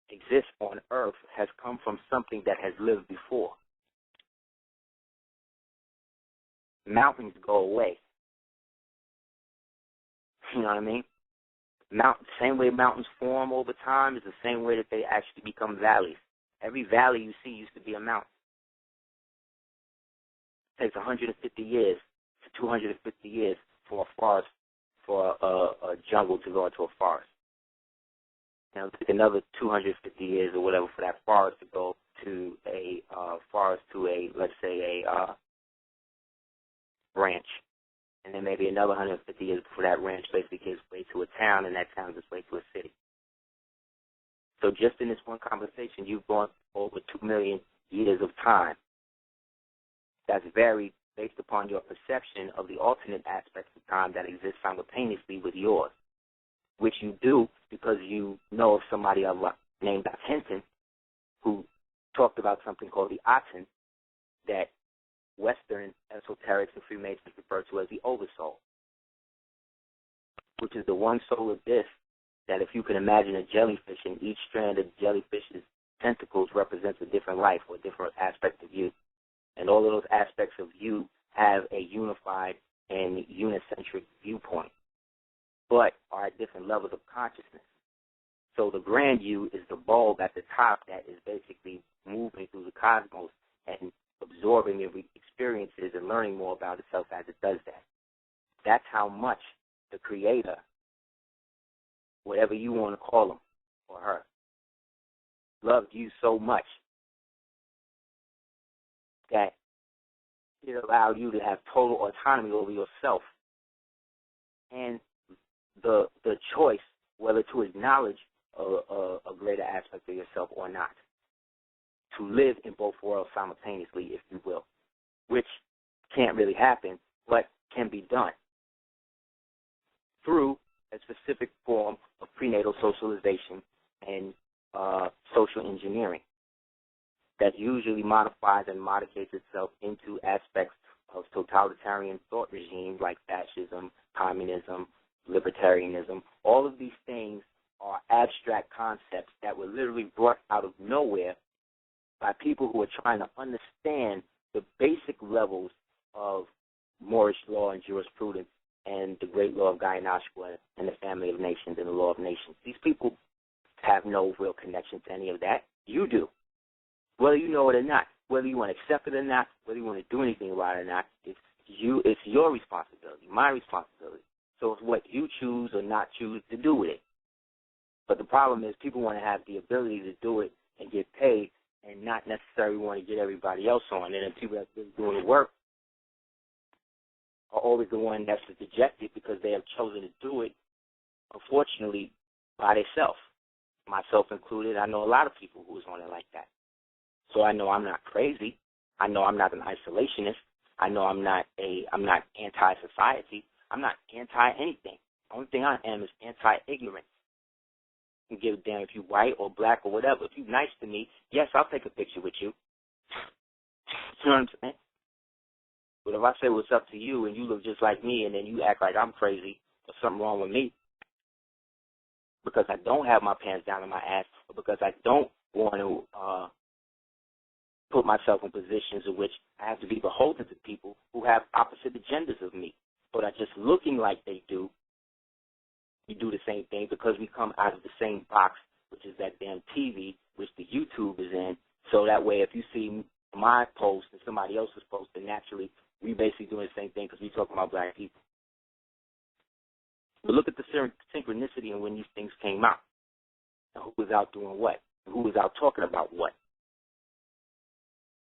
exists on Earth has come from something that has lived before. Mountains go away. You know what I mean? Same way mountains form over time is the same way that they actually become valleys. Every valley you see used to be a mountain. It takes 150 years to 250 years for a forest, for a jungle to go into a forest. Now, it'll take another 250 years or whatever for that forest to go to a forest to a, let's say, a ranch. And then maybe another 150 years before that ranch basically gives way to a town, and that town gives way to a city. So just in this one conversation, you've gone over 2 million years of time. That's varied based upon your perception of the alternate aspects of time that exist simultaneously with yours, which you do because you know of somebody named Hinton who talked about something called the Aten that Western esoterics and Freemasons refer to as the Oversoul, which is the one soul of this that if you can imagine a jellyfish and each strand of the jellyfish's tentacles represents a different life or a different aspect of you. And all of those aspects of you have a unified and unicentric viewpoint, but are at different levels of consciousness. So the grand you is the bulb at the top that is basically moving through the cosmos and absorbing every experiences and learning more about itself as it does that. That's how much the Creator, whatever you want to call him or her, loved you so much that it allowed you to have total autonomy over yourself and the choice whether to acknowledge a greater aspect of yourself or not. To live in both worlds simultaneously, if you will, which can't really happen, but can be done through a specific form of prenatal socialization and social engineering that usually modifies and modificates itself into aspects of totalitarian thought regimes like fascism, communism, libertarianism. All of these things are abstract concepts that were literally brought out of nowhere by people who are trying to understand the basic levels of Moorish law and jurisprudence and the great law of Guyana-Ashwa and the family of nations and the law of nations. These people have no real connection to any of that. You do. Whether you know it or not, whether you want to accept it or not, whether you want to do anything about it or not, it's your responsibility, my responsibility. So it's what you choose or not choose to do with it. But the problem is people want to have the ability to do it and get paid and not necessarily want to get everybody else on. And then people that's been doing the work are always the one that's dejected because they have chosen to do it, unfortunately, by themselves. Myself included, I know a lot of people who is on it like that. So I know I'm not crazy. I know I'm not an isolationist. I know I'm not anti-society. I'm not anti-anything. The only thing I am is anti-ignorance. I can give a damn if you're white or black or whatever. If you're nice to me, yes, I'll take a picture with you. You know what I'm saying? But if I say what's up to you and you look just like me and then you act like I'm crazy or something wrong with me because I don't have my pants down in my ass or because I don't want to put myself in positions in which I have to be beholden to people who have opposite agendas of me, but are just looking like they do. We do the same thing because we come out of the same box, which is that damn TV, which the YouTube is in. So that way, if you see my post and somebody else's post, then naturally we basically doing the same thing because we talking about black people. But look at the synchronicity in when these things came out, and who was out doing what, and who was out talking about what,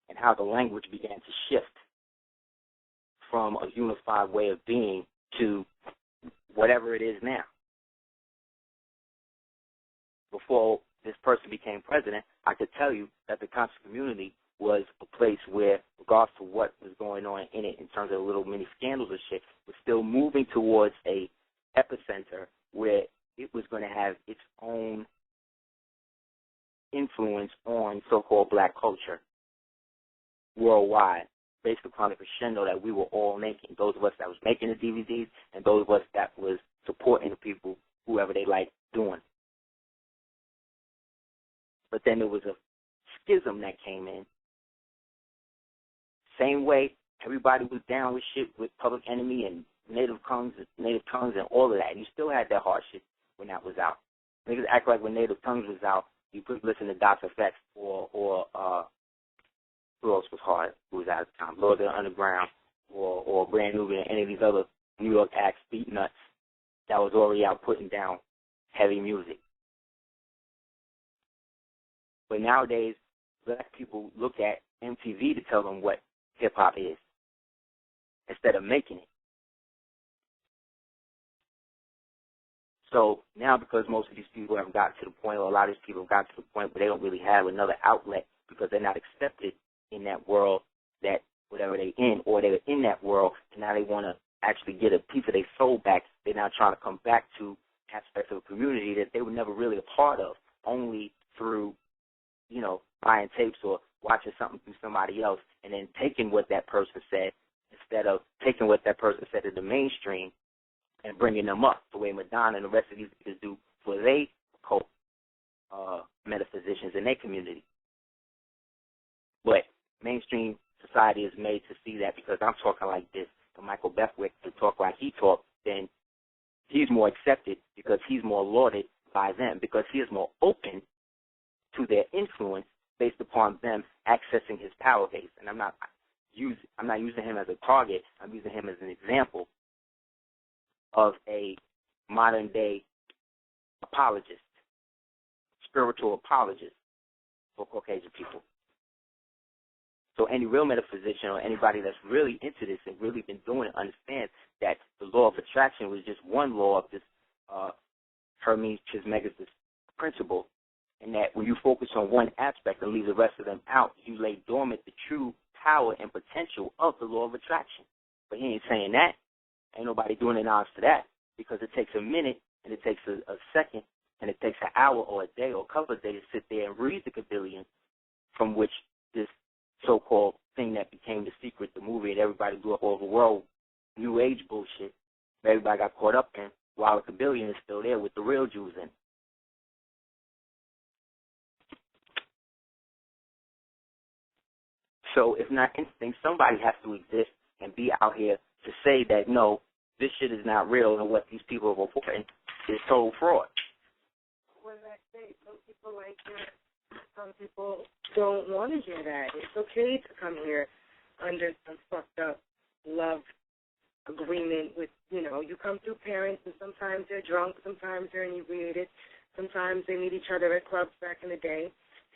and how the language began to shift from a unified way of being to whatever it is now. Before this person became president, I could tell you that the conscious community was a place where, regardless of what was going on in it in terms of little mini scandals and shit, was still moving towards a epicenter where it was going to have its own influence on so-called black culture worldwide, based upon the crescendo that we were all making, those of us that was making the DVDs and those of us that was supporting the people, whoever they like doing. But then there was a schism that came in. Same way everybody was down with shit with Public Enemy and Native Tongues and all of that. And you still had that hard shit when that was out. Niggas act like when Native Tongues was out, you could listen to Doc Effects or who else was hard, who was out of time, Lord of the Underground or Brand Nubian and any of these other New York acts, Beat Nuts, that was already out putting down heavy music. But nowadays, black people look at MTV to tell them what hip-hop is instead of making it. So now because most of these people have gotten to the point, or a lot of these people have gotten to the point where they don't really have another outlet because they're not accepted in that world that whatever they're in, or they're in that world, and now they want to actually get a piece of their soul back. They're now trying to come back to aspects of a community that they were never really a part of, only through, you know, buying tapes or watching something from somebody else and then taking what that person said instead of taking what that person said in the mainstream and bringing them up the way Madonna and the rest of these people do for their cult metaphysicians in their community. But mainstream society is made to see that because I'm talking like this, and Michael Beckwith to talk like he talked, then he's more accepted because he's more lauded by them, because he is more open to their influence based upon them accessing his power base. And I'm not using him as a target. I'm using him as an example of a modern-day apologist, spiritual apologist for Caucasian people. So any real metaphysician or anybody that's really into this and really been doing it understands that the law of attraction was just one law of this Hermes Trismegistus principle, and that when you focus on one aspect and leave the rest of them out, you lay dormant the true power and potential of the law of attraction. But he ain't saying that. Ain't nobody doing an honest to that, because it takes a minute and it takes a second and it takes an hour or a day or a couple of days to sit there and read the Kabbalion, from which this so-called thing that became The Secret, the movie that everybody blew up all over the world, New Age bullshit, everybody got caught up in, while the Kabbalion is still there with the real Jews in. So if not instinct, somebody has to exist and be out here to say that, no, this shit is not real, and what these people are reporting is total fraud. What did I say? Some people like that. Some people don't want to hear that. It's okay to come here under some fucked up love agreement with, you come through parents, and sometimes they're drunk, sometimes they're inebriated, sometimes they meet each other at clubs back in the day,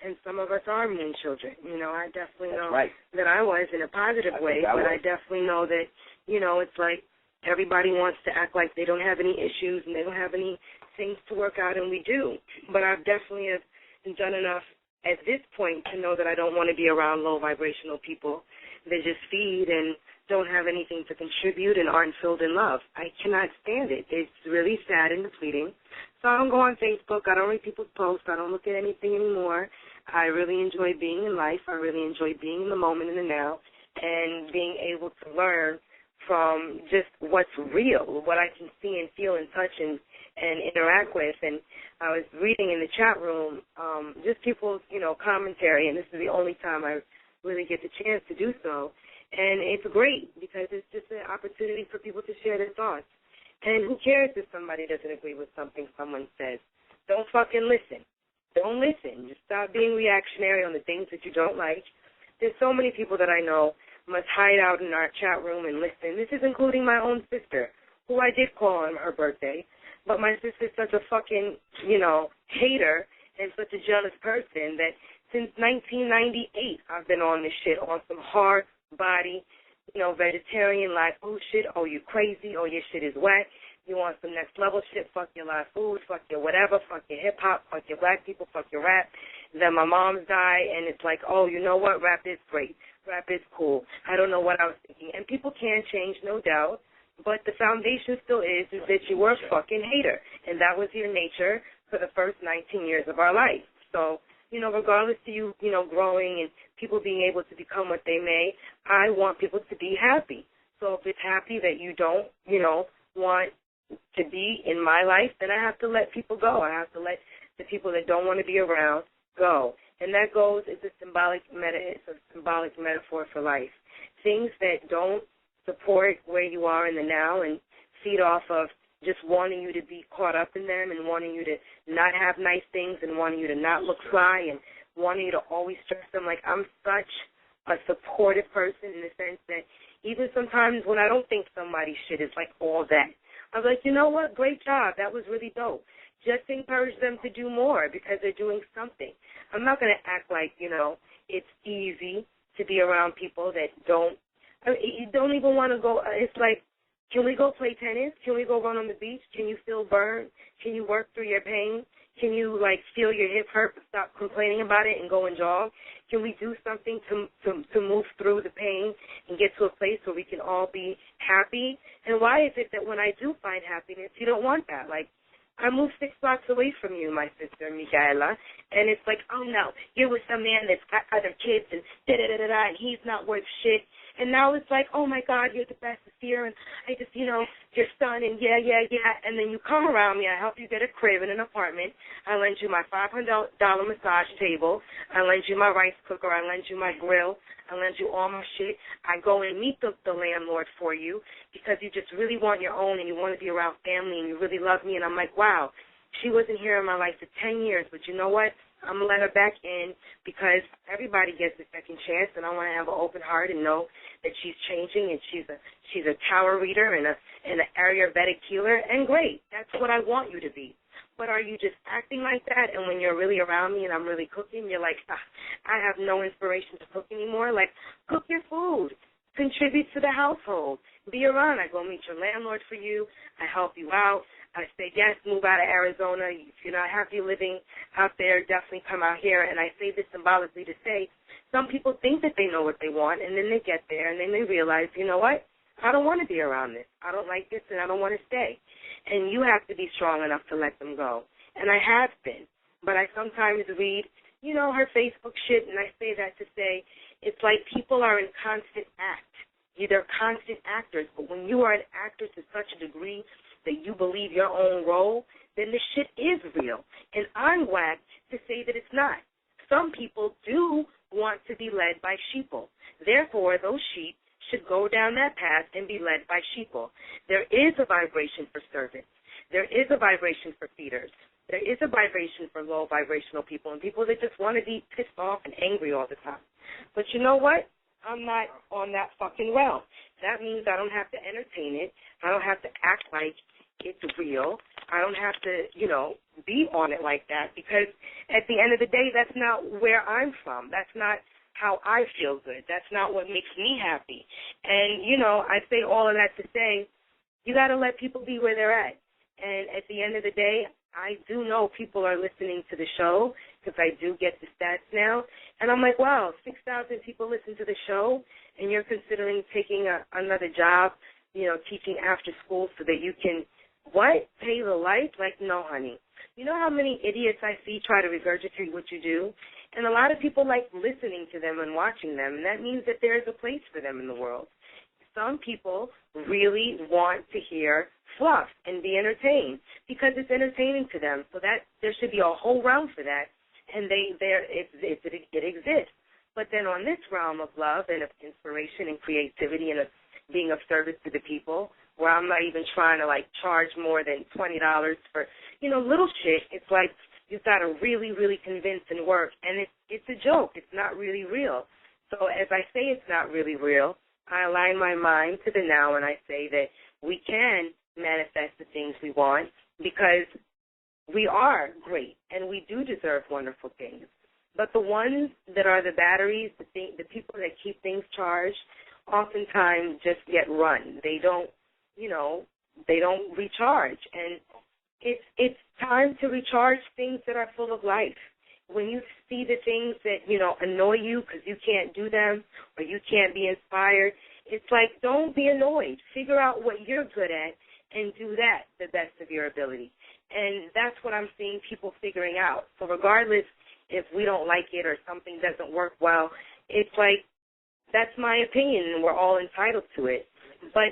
and some of us are mean children. I definitely know that I was in a positive way, but I definitely know that, it's like everybody wants to act like they don't have any issues and they don't have any things to work out, and we do. But I've definitely have done enough at this point to know that I don't want to be around low vibrational people that just feed and don't have anything to contribute and aren't filled in love. I cannot stand it. It's really sad and depleting. So I don't go on Facebook. I don't read people's posts. I don't look at anything anymore. I really enjoy being in life. I really enjoy being in the moment, in the now, and being able to learn from just what's real, what I can see and feel and touch and interact with. And I was reading in the chat room just people's, commentary, and this is the only time I really get the chance to do so. And it's great because it's just an opportunity for people to share their thoughts. And who cares if somebody doesn't agree with something someone says? Don't fucking listen. Don't listen. Just stop being reactionary on the things that you don't like. There's so many people that I know must hide out in our chat room and listen. This is including my own sister, who I did call on her birthday. But my sister's such a fucking, hater and such a jealous person that since 1998 I've been on this shit, on some hard body, vegetarian life. Oh, shit. Oh, you crazy. Oh, your shit is whack. You want some next level shit. Fuck your live food. Fuck your whatever. Fuck your hip-hop. Fuck your black people. Fuck your rap. Then my mom's died, and it's like, oh, you know what? Rap is great. Rap is cool. I don't know what I was thinking. And people can change, no doubt. But the foundation still is that you were a fucking hater. And that was your nature for the first 19 years of our life. So, regardless of you, growing and people being able to become what they may, I want people to be happy. So if it's happy that you don't, want to be in my life, then I have to let people go. I have to let the people that don't want to be around go. And that goes is a symbolic metaphor for life. Things that don't support where you are in the now and feed off of just wanting you to be caught up in them and wanting you to not have nice things and wanting you to not look fly and wanting you to always stress them. Like, I'm such a supportive person in the sense that even sometimes when I don't think somebody's shit is like all that, I'm like, you know what, great job, that was really dope. Just encourage them to do more because they're doing something. I'm not going to act like, it's easy to be around people that you don't even want to go. It's like, can we go play tennis? Can we go run on the beach? Can you feel burned? Can you work through your pain? Can you, feel your hip hurt but stop complaining about it and go and jog? Can we do something to move through the pain and get to a place where we can all be happy? And why is it that when I do find happiness, you don't want that? Like, I moved 6 blocks away from you, my sister, Michaela, and it's like, oh, no, you're with some man that's got other kids and da-da-da-da-da, and he's not worth shit. And now it's like, oh, my God, you're the best here, and I just, your son, and yeah. And then you come around me, I help you get a crib and an apartment. I lend you my $500 massage table. I lend you my rice cooker. I lend you my grill. I lend you all my shit. I go and meet the landlord for you because you just really want your own and you want to be around family and you really love me. And I'm like, wow, she wasn't here in my life for 10 years, but you know what? I'm going to let her back in because everybody gets a second chance, and I want to have an open heart and know that she's changing and she's a tower reader and an Ayurvedic healer, and great. That's what I want you to be. But are you just acting like that, and when you're really around me and I'm really cooking, you're like, I have no inspiration to cook anymore? Like, cook your food. Contribute to the household. Be around. I go meet your landlord for you. I help you out. I say, yes, move out of Arizona. If you're not happy living out there, definitely come out here. And I say this symbolically to say some people think that they know what they want, and then they get there, and then they realize, you know what, I don't want to be around this. I don't like this, and I don't want to stay. And you have to be strong enough to let them go. And I have been. But I sometimes read, you know, her Facebook shit, and I say that to say it's like people are in constant act. They're constant actors. But when you are an actor to such a degree that you believe your own role, then the shit is real. And I'm whacked to say that it's not. Some people do want to be led by sheeple. Therefore, those sheep should go down that path and be led by sheeple. There is a vibration for servants. There is a vibration for feeders. There is a vibration for low vibrational people and people that just want to be pissed off and angry all the time. But you know what? I'm not on that fucking realm. That means I don't have to entertain it. I don't have to act like it's real. I don't have to, you know, be on it like that because at the end of the day, that's not where I'm from. That's not how I feel good. That's not what makes me happy. And, you know, I say all of that to say you got to let people be where they're at. And at the end of the day, I do know people are listening to the show because I do get the stats now. And I'm like, wow, 6,000 people listen to the show, and you're considering taking another job, you know, teaching after school so that you can, what, pay the light? Like, no, honey. You know how many idiots I see try to regurgitate what you do? And a lot of people like listening to them and watching them, and that means that there is a place for them in the world. Some people really want to hear fluff and be entertained because it's entertaining to them. So that there should be a whole realm for that, and it exists. But then on this realm of love and of inspiration and creativity and of being of service to the people, where I'm not even trying to like charge more than $20 for, you know, little shit. It's like you've got to really, really convince and work, and it's a joke. It's not really real. So as I say, it's not really real. I align my mind to the now, and I say that we can manifest the things we want because we are great and we do deserve wonderful things. But the ones that are the batteries, the people that keep things charged, oftentimes just get run. They don't, you know, they don't recharge. And it's time to recharge things that are full of life. When you see the things that, you know, annoy you because you can't do them or you can't be inspired, it's like, don't be annoyed. Figure out what you're good at and do that the best of your ability. And that's what I'm seeing people figuring out. So regardless if we don't like it or something doesn't work well, it's like, that's my opinion and we're all entitled to it. But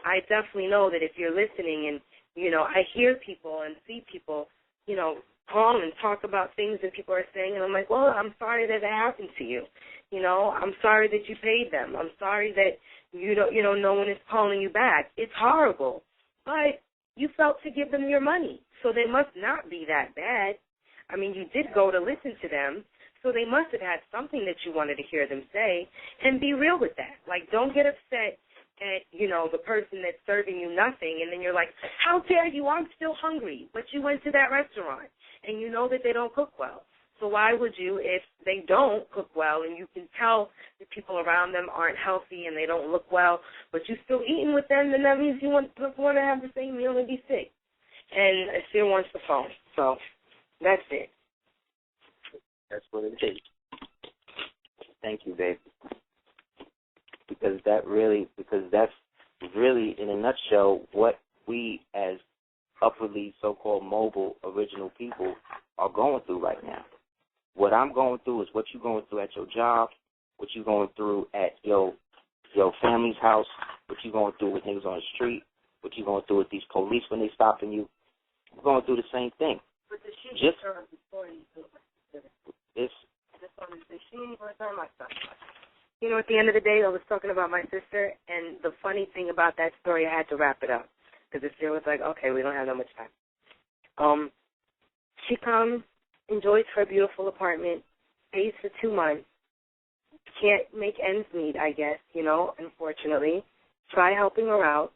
I definitely know that if you're listening and, you know, I hear people and see people, you know, call and talk about things that people are saying, and I'm like, well, I'm sorry that happened to you. You know, I'm sorry that you paid them. I'm sorry that no one is calling you back. It's horrible. But you felt to give them your money, so they must not be that bad. I mean, you did go to listen to them, so they must have had something that you wanted to hear them say, and be real with that. Like, don't get upset at, you know, the person that's serving you nothing, and then you're like, how dare you, I'm still hungry, but you went to that restaurant, and you know that they don't cook well. So why would you, if they don't cook well and you can tell the people around them aren't healthy and they don't look well, but you're still eating with them, then that means you want to have the same meal and be sick. And Aseer wants the phone. So that's it. That's what it is. Thank you, babe. Because that's really, in a nutshell, what we as upwardly so-called mobile original people are going through right now. What I'm going through is what you're going through at your job, what you're going through at your family's house, what you're going through with niggas on the street, what you're going through with these police when they stopping you. We're going through the same thing. But the shit Just it's you know, at the end of the day, I was talking about my sister, and the funny thing about that story, I had to wrap it up because the was like, okay, we don't have that much time. She comes, enjoys her beautiful apartment, stays for 2 months, can't make ends meet, I guess, you know, unfortunately. Try helping her out,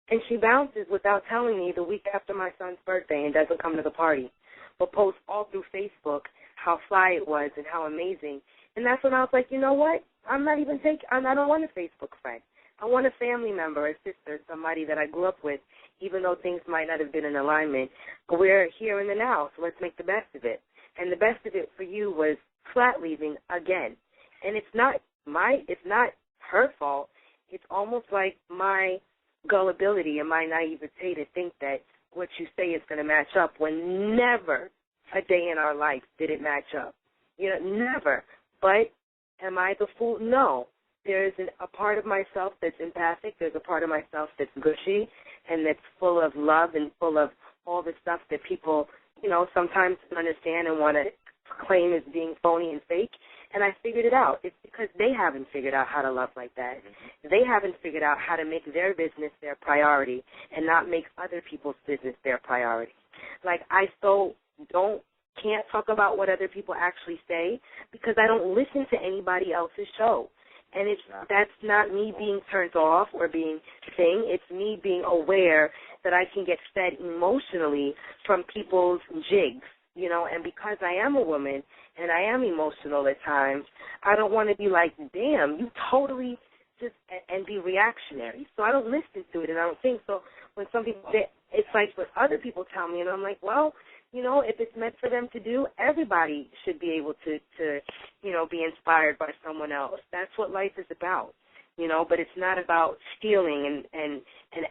and she bounces without telling me the week after my son's birthday and doesn't come to the party, but posts all through Facebook how fly it was and how amazing. And that's when I was like, you know what? I don't want a Facebook friend. I want a family member, a sister, somebody that I grew up with, even though things might not have been in alignment. But we're here in the now, so let's make the best of it. And the best of it for you was flat leaving again. And it's not her fault. It's almost like my gullibility and my naivete to think that what you say is going to match up when never a day in our life did it match up. Never. But am I the fool? No. There's a part of myself that's empathic. There's a part of myself that's gushy and that's full of love and full of all the stuff that people, sometimes don't understand and want to claim as being phony and fake. And I figured it out. It's because they haven't figured out how to love like that. They haven't figured out how to make their business their priority and not make other people's business their priority. Like, I can't talk about what other people actually say because I don't listen to anybody else's show. And that's not me being turned off or being thing. It's me being aware that I can get fed emotionally from people's jigs, and because I am a woman and I am emotional at times, I don't want to be like, damn, you totally just, and be reactionary. So I don't listen to it, and I don't think so. When some people, it's like what other people tell me, and I'm like, well, if it's meant for them to do, everybody should be able to be inspired by someone else. That's what life is about, but it's not about stealing and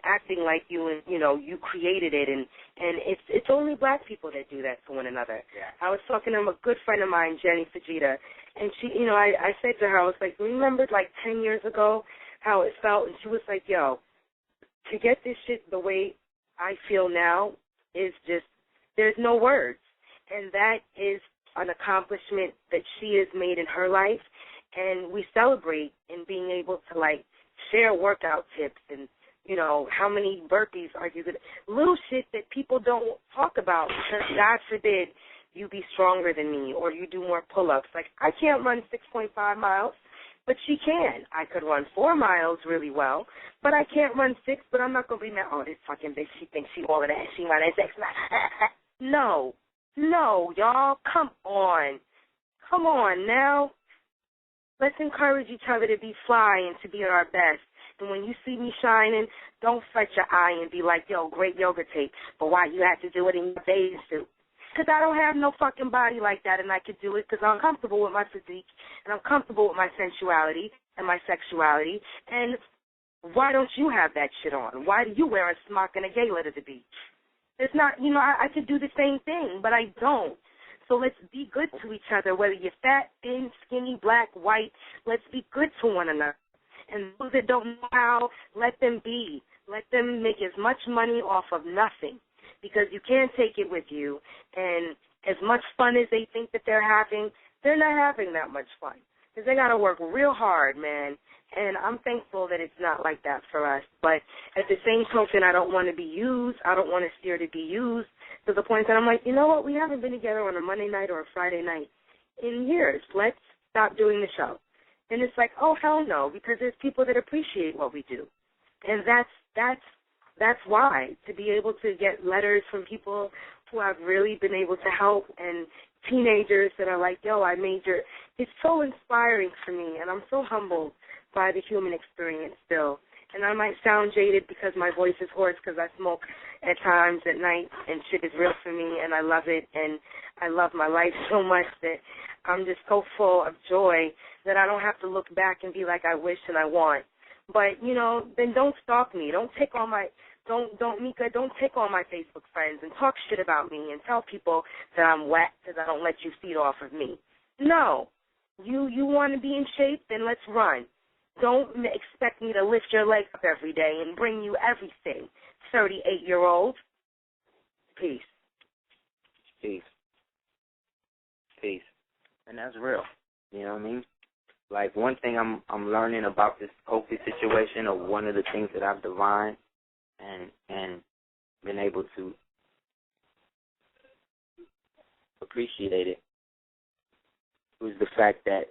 acting like you created it, and it's only black people that do that to one another. Yeah. I was talking to a good friend of mine, Jenny Fujita, and she, I said to her, I was like, remember like 10 years ago how it felt? And she was like, yo, to get this shit the way I feel now is just, there's no words. And that is an accomplishment that she has made in her life. And we celebrate in being able to, share workout tips and, how many burpees are you going to, little shit that people don't talk about because, God forbid, you be stronger than me or you do more pull-ups. Like, I can't run 6.5 miles, but she can. I could run 4 miles really well, but I can't run 6, but I'm not going to be mad. Oh, this fucking bitch, she thinks she all of that. She running 6 miles. No, y'all, come on now. Let's encourage each other to be fly and to be at our best. And when you see me shining, don't fret your eye and be like, yo, great yoga tape, but why you have to do it in your bathing suit? Because I don't have no fucking body like that, and I could do it because I'm comfortable with my physique, and I'm comfortable with my sensuality and my sexuality. And why don't you have that shit on? Why do you wear a smock and a gala to the beach? It's not, I could do the same thing, but I don't. So let's be good to each other, whether you're fat, thin, skinny, black, white. Let's be good to one another. And those that don't know how, let them be. Let them make as much money off of nothing because you can't take it with you. And as much fun as they think that they're not having that much fun because they got to work real hard, man. And I'm thankful that it's not like that for us. But at the same token, I don't want to be used. I don't want to steer to be used to the point that I'm like, you know what, we haven't been together on a Monday night or a Friday night in years. Let's stop doing the show. And it's like, oh, hell no, because there's people that appreciate what we do. And that's why, to be able to get letters from people who I've really been able to help and teenagers that are like, yo, it's so inspiring for me, and I'm so humbled by the human experience still. And I might sound jaded because my voice is hoarse because I smoke at times at night, and shit is real for me, and I love it, and I love my life so much that I'm just so full of joy that I don't have to look back and be like, I wish and I want. But, then don't stalk me. Don't take all my Facebook friends and talk shit about me and tell people that I'm whack because I don't let you feed off of me. No. You want to be in shape, then let's run. Don't expect me to lift your leg up every day and bring you everything. 38-year-old. Peace. Peace. And that's real. You know what I mean? Like, one thing I'm learning about this Kofi situation, or one of the things that I've divined and been able to appreciate it, was the fact that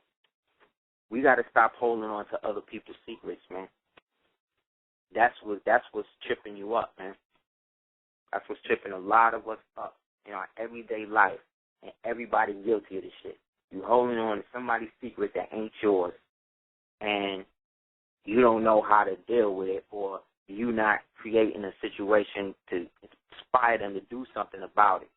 we got to stop holding on to other people's secrets, man. That's what's tripping you up, man. That's what's tripping a lot of us up in our everyday life, and everybody's guilty of this shit. You holding on to somebody's secret that ain't yours, and you don't know how to deal with it, or you not creating a situation to inspire them to do something about it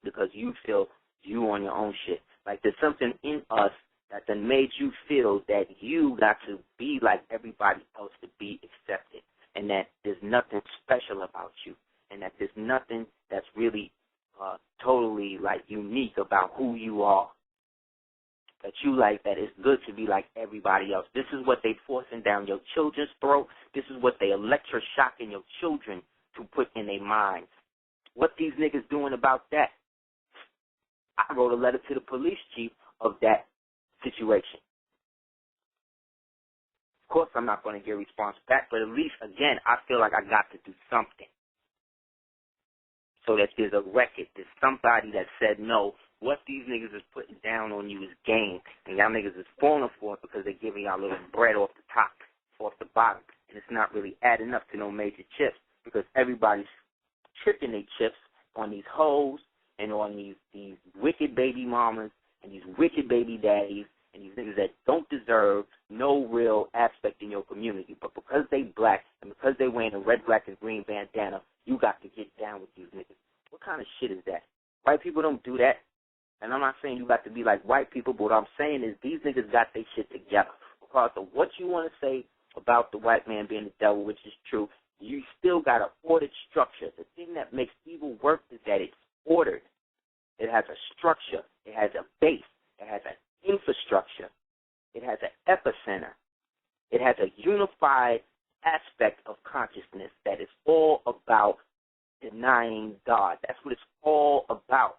because you feel you on your own shit. Like there's something in us that then made you feel that you got to be like everybody else to be accepted, and that there's nothing special about you, and that there's nothing that's really totally like unique about who you are. That you like, that it's good to be like everybody else. This is what they forcing down your children's throat. This is what they electroshocking your children to put in their minds. What these niggas doing about that? I wrote a letter to the police chief of that situation. Of course, I'm not going to get a response back, but at least, again, I feel like I got to do something. So that there's a record. There's somebody that said, no, what these niggas is putting down on you is game, and y'all niggas is falling for it because they're giving y'all a little bread off the top, off the bottom, and it's not really adding up to no major chips because everybody's tripping their chips on these hoes and on these wicked baby mamas and these wicked baby daddies and these niggas that don't deserve no real aspect in your community. But because they black and because they wearing a red, black, and green bandana, you got to get down with these niggas. What kind of shit is that? White people don't do that. And I'm not saying you got to be like white people, but what I'm saying is these niggas got their shit together. Because of what you want to say about the white man being the devil, which is true, you still got an ordered structure. The thing that makes evil work is that it's ordered. It has a structure. It has a base. It has an infrastructure. It has an epicenter. It has a unified aspect of consciousness that is all about denying God. That's what it's all about.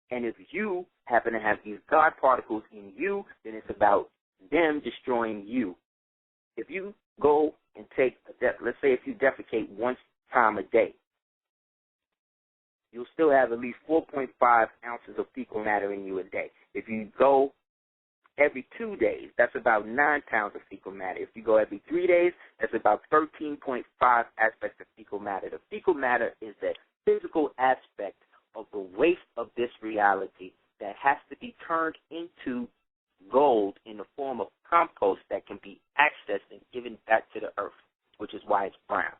And if you happen to have these God particles in you, then it's about them destroying you. If you go and take let's say if you defecate one time a day, you'll still have at least 4.5 ounces of fecal matter in you a day. If you go every 2 days, that's about 9 pounds of fecal matter. If you go every 3 days, that's about 13.5 aspects of fecal matter. The fecal matter is the physical aspect of the waste of this reality that has to be turned into gold in the form of compost that can be accessed and given back to the earth, which is why it's brown.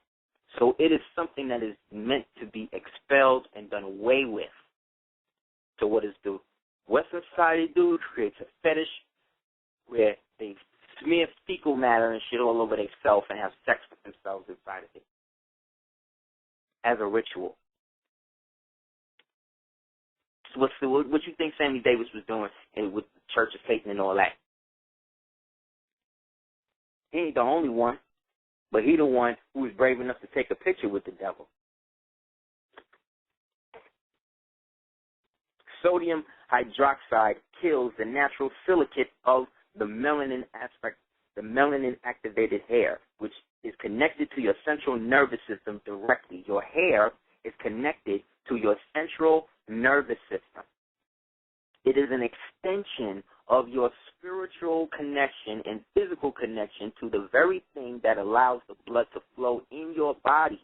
So it is something that is meant to be expelled and done away with. So what does the Western society do? It creates a fetish where they smear fecal matter and shit all over themselves and have sex with themselves inside of it as a ritual. So what you think Sammy Davis was doing with the Church of Satan and all that? He ain't the only one, but he the one who was brave enough to take a picture with the devil. Sodium hydroxide kills the natural silicate of the melanin aspect, the melanin-activated hair, which is connected to your central nervous system directly. Your hair is connected to your central nervous system. It is an extension of your spiritual connection and physical connection to the very thing that allows the blood to flow in your body.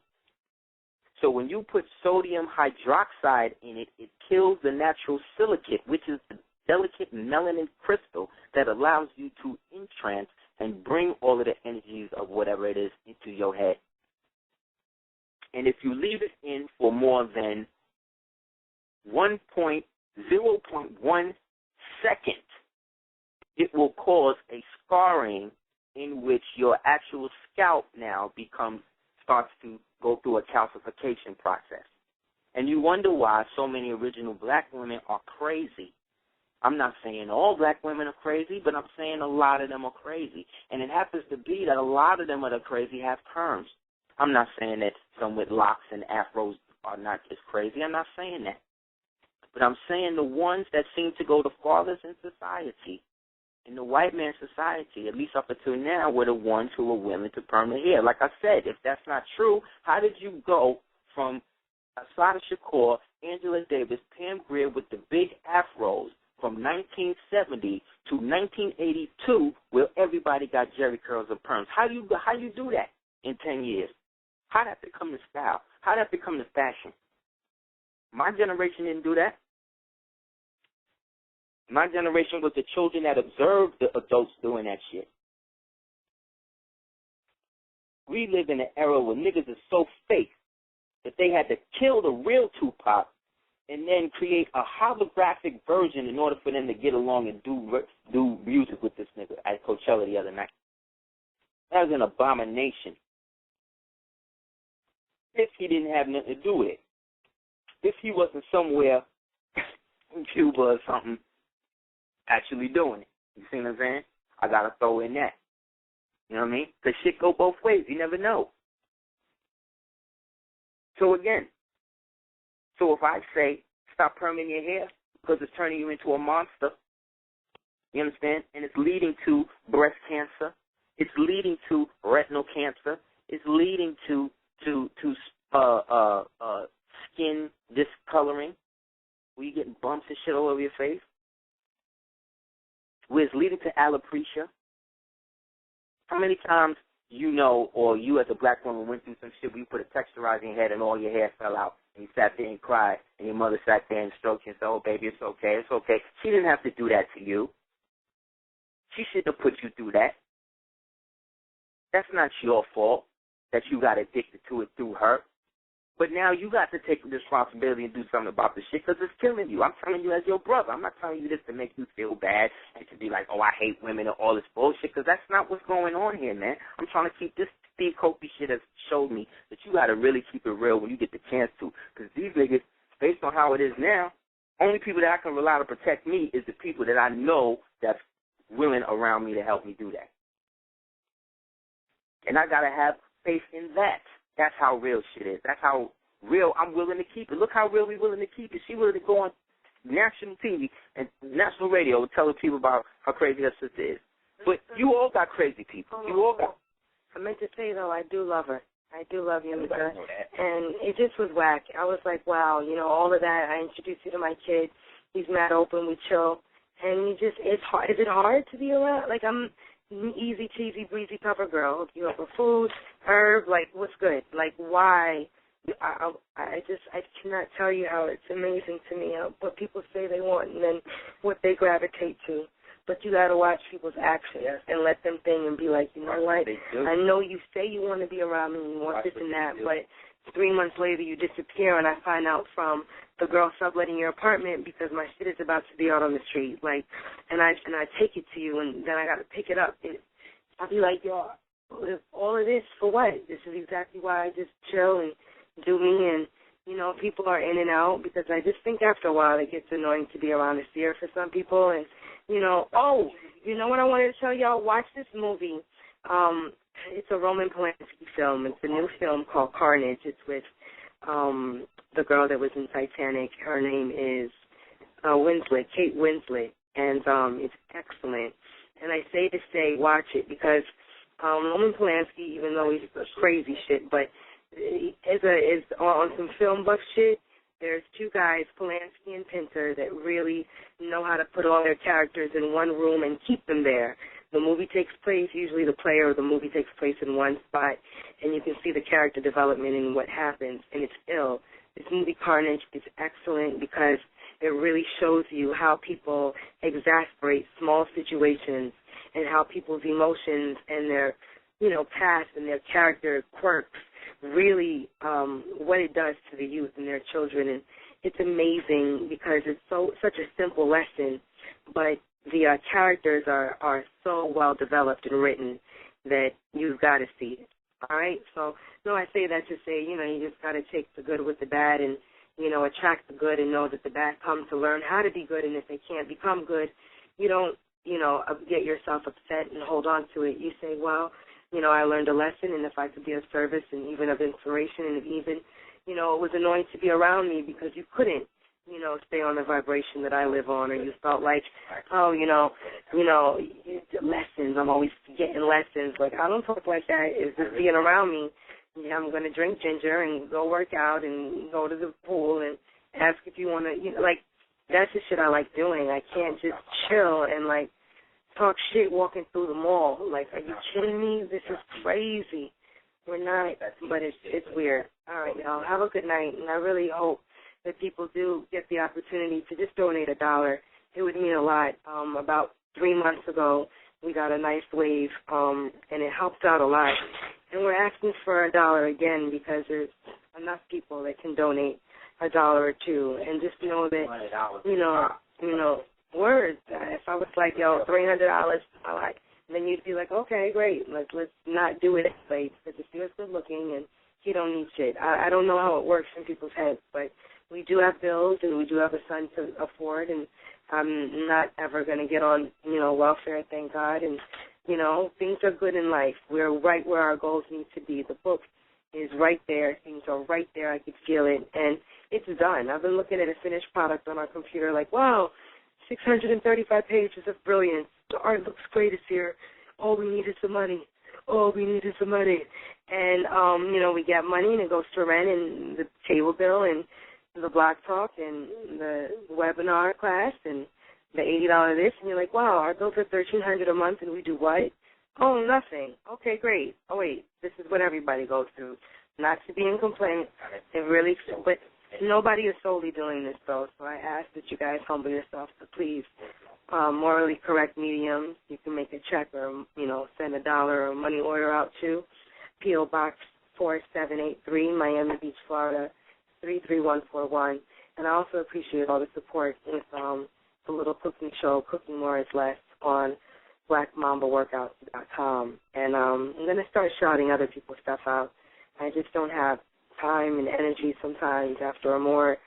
So when you put sodium hydroxide in it, it kills the natural silicate, which is the delicate melanin crystal that allows you to entrance and bring all of the energies of whatever it is into your head. And if you leave it in for more than 0.1 second, it will cause a scarring in which your actual scalp now starts to go through a calcification process. And you wonder why so many original black women are crazy. I'm not saying all black women are crazy, but I'm saying a lot of them are crazy. And it happens to be that a lot of them that are crazy have perms. I'm not saying that some with locks and afros are not as crazy. I'm not saying that. But I'm saying the ones that seem to go the farthest in society, in the white man society, at least up until now, were the ones who were willing to perm their hair. Like I said, if that's not true, how did you go from Assata Shakur, Angela Davis, Pam Grier with the big afros from 1970 to 1982, where everybody got jerry curls and perms? How do you do that in 10 years? How did that become the style? How did that become the fashion? My generation didn't do that. My generation was the children that observed the adults doing that shit. We live in an era where niggas is so fake that they had to kill the real Tupac and then create a holographic version in order for them to get along and do music with this nigga at Coachella the other night. That was an abomination. If he didn't have nothing to do with it. If he wasn't somewhere in Cuba or something actually doing it. You see what I'm saying? I got to throw in that. You know what I mean? The shit go both ways. You never know. So again, so if I say stop perming your hair because it's turning you into a monster, you understand? And it's leading to breast cancer. It's leading to retinal cancer. It's leading to skin discoloring, where you getting bumps and shit all over your face. Where it's leading to alopecia. How many times you know, or you as a black woman went through some shit where you put a texturizer in your head and all your hair fell out, and you sat there and cried, and your mother sat there and stroked you and said, oh, baby, it's okay, it's okay. She didn't have to do that to you. She shouldn't have put you through that. That's not your fault that you got addicted to it through her. But now you got to take responsibility and do something about the shit because it's killing you. I'm telling you as your brother. I'm not telling you this to make you feel bad and to be like, oh, I hate women and all this bullshit, because that's not what's going on here, man. I'm trying to keep this Steve Kofi shit has showed me that you got to really keep it real when you get the chance to, because these niggas, based on how it is now, only people that I can rely to protect me is the people that I know that's willing around me to help me do that. And I got to have faith in that. That's how real shit is. That's how real I'm willing to keep it. Look how real we willing to keep it. She willing to go on national TV and national radio and tell the people about how crazy her sister is. But you all got crazy people. You all got. I meant to say, though, I do love her. I do love you, Mika. And it just was whack. I was like, wow, you know, all of that. I introduced you to my kid. He's mad open. We chill. And you just, it's hard. Is it hard to be around? Like, I'm easy, cheesy, breezy cover girl. Hook you up with food, herb, like, what's good? Like, why? I cannot tell you how it's amazing to me what people say they want and then what they gravitate to. But you got to watch people's actions and let them think and be like, you know what? I know you say you want to be around me and you want this and that, but 3 months later you disappear and I find out from the girl subletting your apartment because my shit is about to be out on the street. Like, and I take it to you and then I got to pick it up. I'll be like, yo, all of this for what? This is exactly why I just chill and do me. And, you know, people are in and out because I just think after a while it gets annoying to be around Aseer for some people. And, you know, oh, you know what I wanted to tell y'all? Watch this movie. It's a Roman Polanski film. It's a new film called Carnage. It's with the girl that was in Titanic. Her name is Winslet, Kate Winslet, and it's excellent. And I say to say, watch it because Roman Polanski, even though he's crazy shit, but is on some film buff shit. There's two guys, Polanski and Pinter, that really know how to put all their characters in one room and keep them there. The movie takes place, usually the play or the movie takes place in one spot, and you can see the character development and what happens, and it's ill. This movie, Carnage, is excellent because it really shows you how people exasperate small situations and how people's emotions and their, you know, past and their character quirks really what it does to the youth and their children. And it's amazing because it's such a simple lesson, but the characters are so well developed and written that you've got to see it. All right? So, no, I say that to say, you know, you just got to take the good with the bad and, you know, attract the good and know that the bad come to learn how to be good. And if they can't become good, you don't, you know, get yourself upset and hold on to it. You say, well, you know, I learned a lesson, and if I could be of service and even of inspiration, and even, you know, it was annoying to be around me because you couldn't, you know, stay on the vibration that I live on, or you felt like, oh, you know, lessons, I'm always getting lessons. Like, I don't talk like that. It's just being around me. Yeah, I'm going to drink ginger and go work out and go to the pool and ask if you want to, you know, like, that's the shit I like doing. I can't just chill and, like, talk shit walking through the mall. Like, are you kidding me? This is crazy. We're not, but it's weird. All right, y'all. Have a good night, and I really hope that people do get the opportunity to just donate $1 it would mean a lot. About 3 months ago, we got a nice wave, and it helped out a lot. And we're asking for $1 again because there's enough people that can donate $1 or $2, and just know that, words. If I was like, yo, $300, then you'd be like, okay, great, let's not do it anyway because the student's good looking and he don't need shit. I don't know how it works in people's heads, but we do have bills and we do have a son to afford, and I'm not ever going to get on, welfare, thank God, and, things are good in life. We're right where our goals need to be. The book is right there. Things are right there. I could feel it, and it's done. I've been looking at a finished product on our computer like, wow, 635 pages of brilliance. The art looks great, Aseer. All we need is the money. All we need is the money. And, we get money, and it goes to rent and the table bill and the block talk and the webinar class and the $80 this, and you're like, wow, our bills are $1,300 a month, and we do what? Oh, nothing. Okay, great. Oh, wait, this is what everybody goes through. Not to be in complaint, but nobody is solely doing this, though, so I ask that you guys humble yourselves to please morally correct mediums. You can make a check or, send $1 or money order out to P.O. Box 4783, Miami Beach, Florida, 33141. And I also appreciate all the support with the little cooking show, Cooking More is Less, on blackmambaworkouts.com. And I'm going to start shouting other people's stuff out. I just don't have time and energy sometimes after a more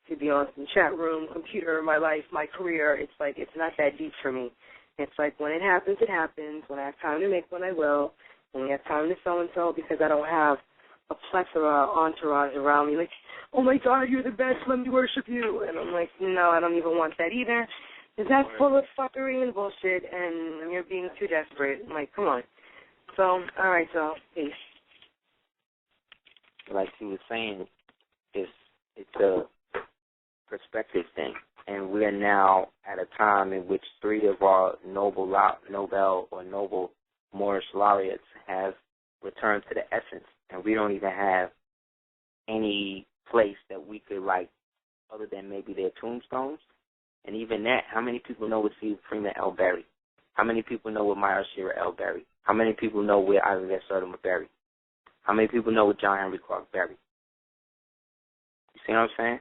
to be on some chat room, computer, my life, my career. It's like it's not that deep for me. It's like when it happens, it happens. When I have time to make one, I will. When we have time to so-and-so, because I don't have a plethora entourage around me, like, oh, my God, you're the best, let me worship you. And I'm like, no, I don't even want that either. Because that's full of fuckery and bullshit, and you're being too desperate. I'm like, come on. So, all right, so, peace. Like she was saying, it's a perspective thing. And we're now at a time in which 3 of our Nobel or Nobel Morris laureates have returned to the essence, and we don't even have any place that we could, like, other than maybe their tombstones. And even that, how many people know what Steve Freeman L. Berry? How many people know what Myra Shearer L. Berry? How many people know where Isaiah Sertima Berry? How many people know what John Henry Clark Berry? You see what I'm saying?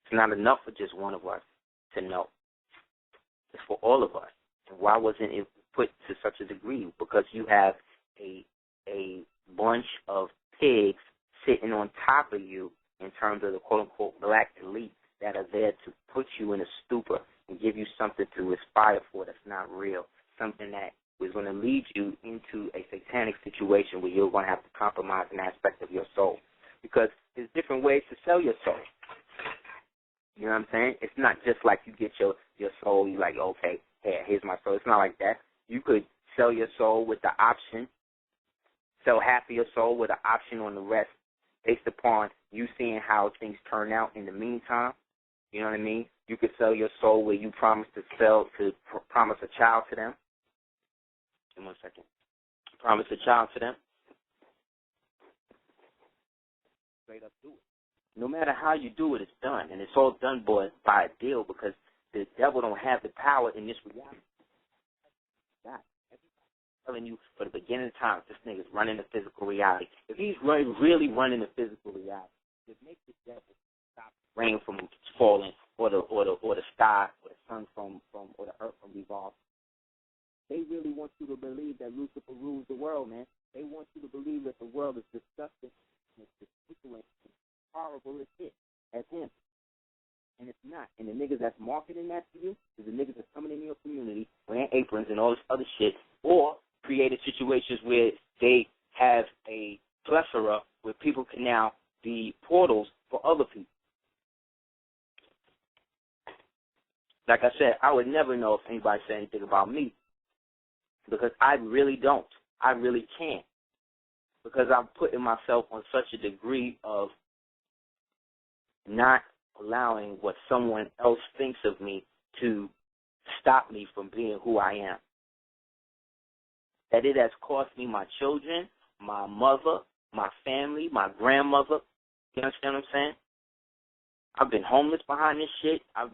It's not enough for just one of us to know. It's for all of us. And why wasn't it put to such a degree? Because you have a bunch of pigs sitting on top of you in terms of the quote-unquote black elite that are there to put you in a stupor and give you something to aspire for that's not real, something that is going to lead you into a satanic situation where you're going to have to compromise an aspect of your soul. Because there's different ways to sell your soul. You know what I'm saying? It's not just like you get your soul, you're like, okay, here's my soul. It's not like that. You could sell your soul with the option, sell half of your soul with an option on the rest based upon you seeing how things turn out in the meantime. You know what I mean? You could sell your soul where you promise promise a child to them. Give me 1 second. Promise a child to them. Straight up do it. No matter how you do it, it's done. And it's all done by a deal because the devil don't have the power in this reality. God, everybody's telling you for the beginning of time, this nigga's running the physical reality. If he's really running the physical reality, just make the devil stop rain from falling or the sky or the sun or the earth from revolving. They really want you to believe that Lucifer rules the world, man. They want you to believe that the world is disgusting and it's despicable and horrible as it, as him. And it's not. And the niggas that's marketing that to you is the niggas that's coming in your community wearing aprons and all this other shit, or created situations where they have a plethora where people can now be portals for other people. Like I said, I would never know if anybody said anything about me because I really don't. I really can't because I'm putting myself on such a degree of not allowing what someone else thinks of me to stop me from being who I am. That it has cost me my children, my mother, my family, my grandmother. You understand what I'm saying? I've been homeless behind this shit. I've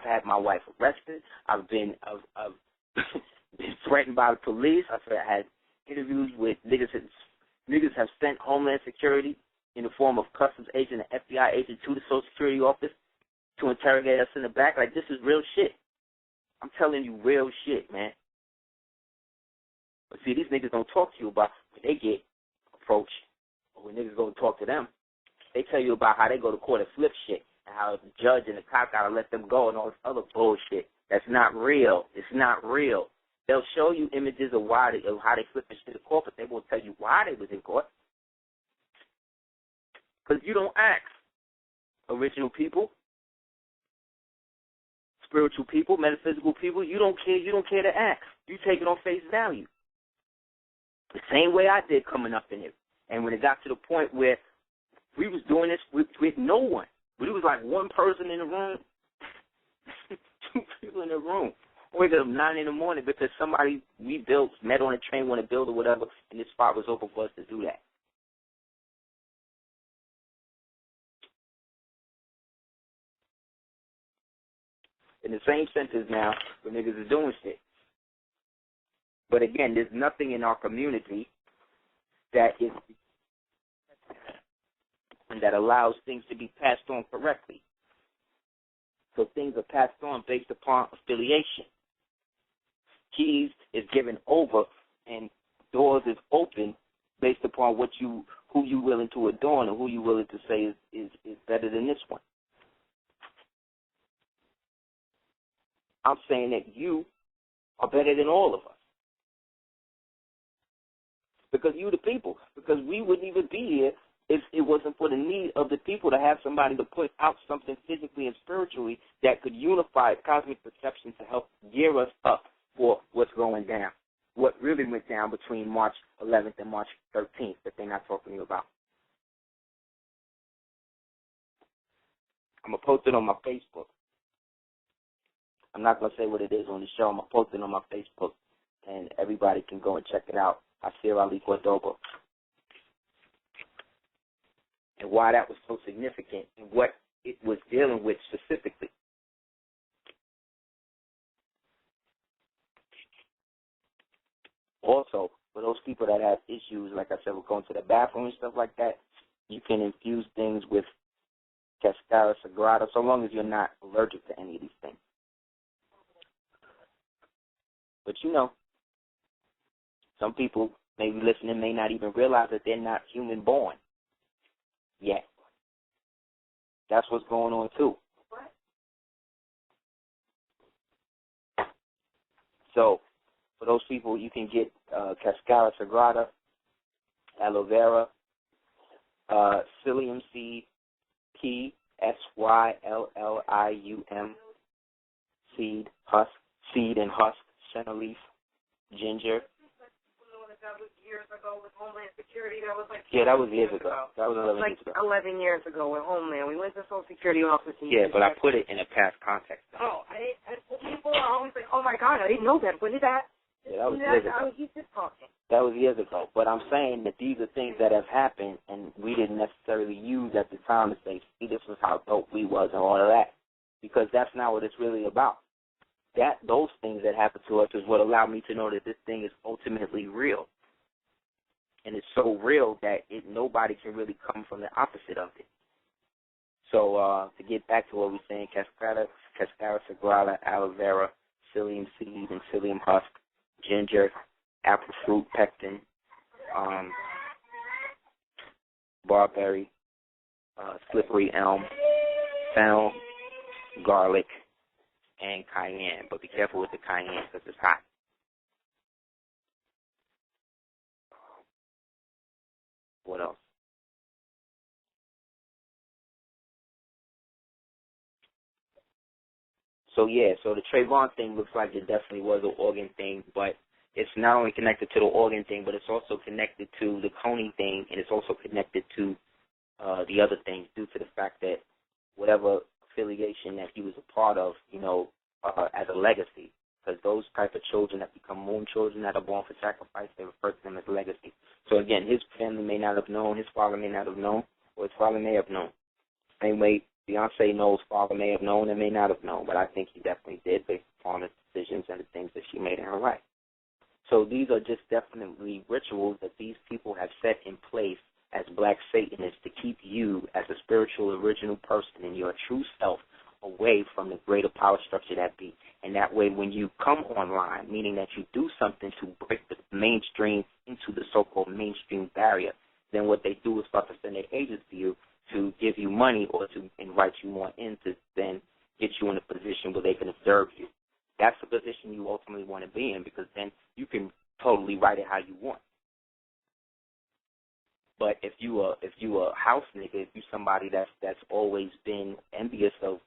had my wife arrested. I've been threatened by the police. I've had interviews with niggas. Niggas have sent Homeland Security in the form of customs agent and FBI agent to the Social Security office to interrogate us in the back. Like, this is real shit. I'm telling you real shit, man. But see, these niggas don't talk to you about when they get approached or when niggas go to talk to them. They tell you about how they go to court and flip shit and how the judge and the cop gotta let them go and all this other bullshit. That's not real. It's not real. They'll show you images of how they flip shit to court, but they won't tell you why they was in court. Because you don't ask. Original people, spiritual people, metaphysical people, you don't care to ask. You take it on face value. The same way I did coming up in it. And when it got to the point where we was doing this with no one, but it was like one person in the room, 2 people in the room. Wake up 9 in the morning because somebody we built, met on a train, want to build or whatever, and this spot was open for us to do that. In the same sentence now, the niggas is doing shit. But again, there's nothing in our community that is and that allows things to be passed on correctly. So things are passed on based upon affiliation. Keys is given over and doors is open based upon who you willing to adorn and who you willing to say is better than this one. I'm saying that you are better than all of us. Because you the people. Because we wouldn't even be here if it wasn't for the need of the people to have somebody to put out something physically and spiritually that could unify cosmic perception to help gear us up for what's going down. What really went down between March 11th and March 13th that they're not talking to you about. I'm going to post it on my Facebook. I'm not going to say what it is on the show. I'm going to post it on my Facebook, and everybody can go and check it out. Aseer Ali Cordoba. And why that was so significant and what it was dealing with specifically. Also, for those people that have issues, like I said, with going to the bathroom and stuff like that, you can infuse things with Cascara Sagrada, so long as you're not allergic to any of these things. But you know, some people maybe listening may not even realize that they're not human born yet. That's what's going on too. So, for those people, you can get Cascara Sagrada, aloe vera, psyllium seed, P-S-Y-L-L-I-U-M, seed, husk, seed and husk, center leaf, ginger. That was years ago with Homeland Security. That was like that was years ago. That was 11 years ago. 11 years ago with Homeland. We went to the Social Security office. And but I put it in a past context. Oh, people are always like, oh my God, I didn't know that. When did that? Yeah, that was years ago. He's just talking. That was years ago. But I'm saying that these are things that have happened and we didn't necessarily use at the time to say, see, this was how dope we was and all of that. Because that's not what it's really about. Those things that happened to us is what allowed me to know that this thing is ultimately real. And it's so real that nobody can really come from the opposite of it. So to get back to what we're saying, Cascara Sagrada, aloe vera, psyllium seed and psyllium husk, ginger, apple fruit, pectin, barberry, slippery elm, fennel, garlic, and cayenne. But be careful with the cayenne because it's hot. What else? So the Trayvon thing looks like it definitely was an organ thing, but it's not only connected to the organ thing, but it's also connected to the Coney thing, and it's also connected to the other things due to the fact that whatever affiliation that he was a part of, as a legacy, because those type of children that become moon children that are born for sacrifice, they refer to them as legacy. So again, his family may not have known, his father may not have known, or his father may have known. Same way Beyonce knows father may have known and may not have known, but I think he definitely did based upon the decisions and the things that she made in her life. So these are just definitely rituals that these people have set in place as black Satanists to keep you as a spiritual original person in your true self away from the greater power structure that be. And that way when you come online, meaning that you do something to break the mainstream into the so-called mainstream barrier, then what they do is start to send their agents to you to give you money or to invite you more in to then get you in a position where they can observe you. That's the position you ultimately want to be in, because then you can totally write it how you want. But if you a house nigga, if you somebody that's always been envious of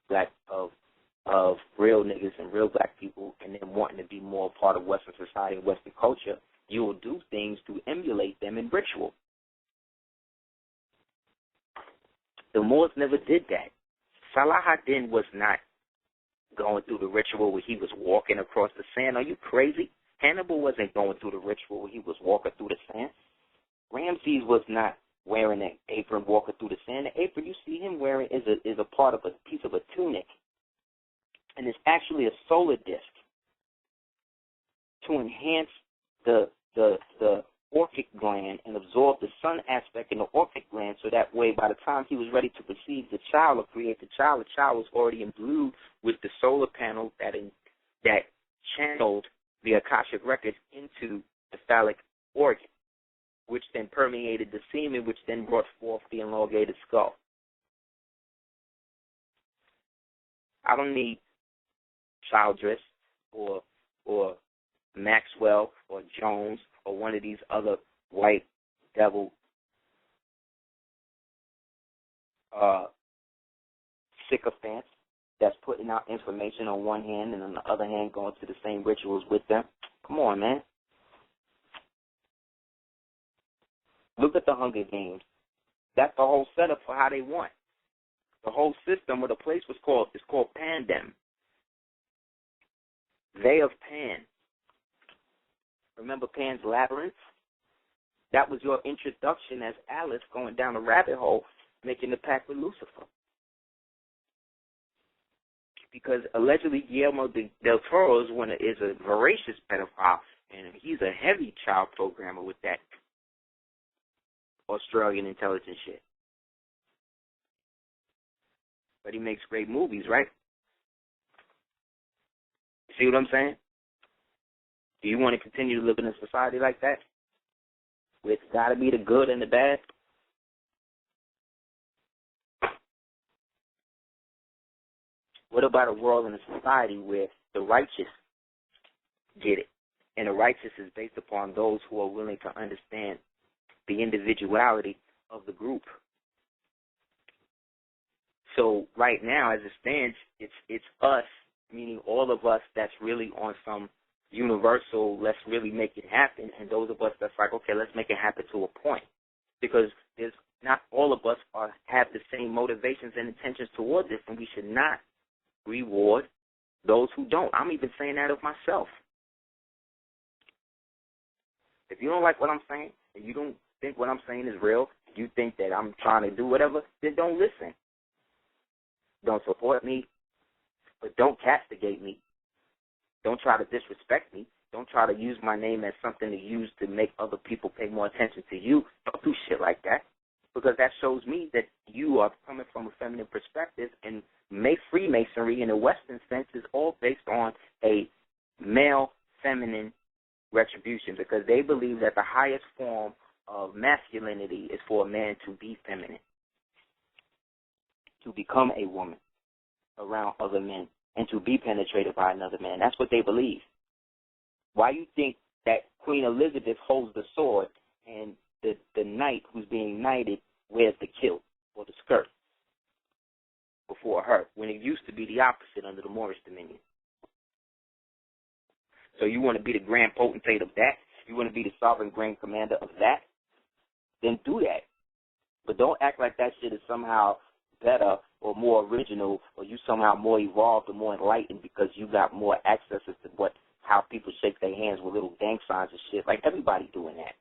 real niggas and real black people, and then wanting to be more part of Western society and Western culture, you will do things to emulate them in ritual. The Moors never did that. Salah ad-Din was not going through the ritual where he was walking across the sand. Are you crazy? Hannibal wasn't going through the ritual where he was walking through the sand. Ramses was not wearing an apron walking through the sand. The apron you see him wearing is a part of a piece of a tunic. And it's actually a solar disc to enhance the orchic gland and absorb the sun aspect in the orchic gland, so that way by the time he was ready to conceive the child or create the child was already imbued with the solar panel that channeled the Akashic records into the phallic organ, which then permeated the semen, which then brought forth the elongated skull. I don't need Childress or Maxwell or Jones or one of these other white devil sycophants that's putting out information on one hand and on the other hand going to the same rituals with them. Come on, man. Look at the Hunger Games. That's the whole setup for how they want. The whole system of the place is called Pandem. They of Pan. Remember Pan's Labyrinth? That was your introduction as Alice going down a rabbit hole, making the pact with Lucifer. Because allegedly Guillermo del Toro is a voracious pedophile, and he's a heavy child programmer with that Australian intelligence shit. But he makes great movies, right? See what I'm saying? Do you want to continue to live in a society like that? Where it's got to be the good and the bad? What about a world and a society where the righteous get it? And the righteous is based upon those who are willing to understand the individuality of the group. So right now, as it stands, it's us, meaning all of us that's really on some universal, let's really make it happen, and those of us that's like, okay, let's make it happen to a point. Because there's not all of us have the same motivations and intentions towards this, and we should not reward those who don't. I'm even saying that of myself. If you don't like what I'm saying, and you don't think what I'm saying is real, you think that I'm trying to do whatever, then don't listen. Don't support me, but don't castigate me. Don't try to disrespect me. Don't try to use my name as something to use to make other people pay more attention to you. Don't do shit like that, because that shows me that you are coming from a feminine perspective, and Freemasonry in the Western sense is all based on a male feminine retribution, because they believe that the highest form of masculinity is for a man to be feminine, to become a woman around other men, and to be penetrated by another man. That's what they believe. Why you think that Queen Elizabeth holds the sword and the knight who's being knighted wears the kilt or the skirt before her, when it used to be the opposite under the Moorish dominion? So you want to be the grand potentate of that? You want to be the sovereign grand commander of that? Then do that. But don't act like that shit is somehow better or more original, or you somehow more evolved or more enlightened because you got more access to how people shake their hands with little gang signs and shit. Like, everybody doing that.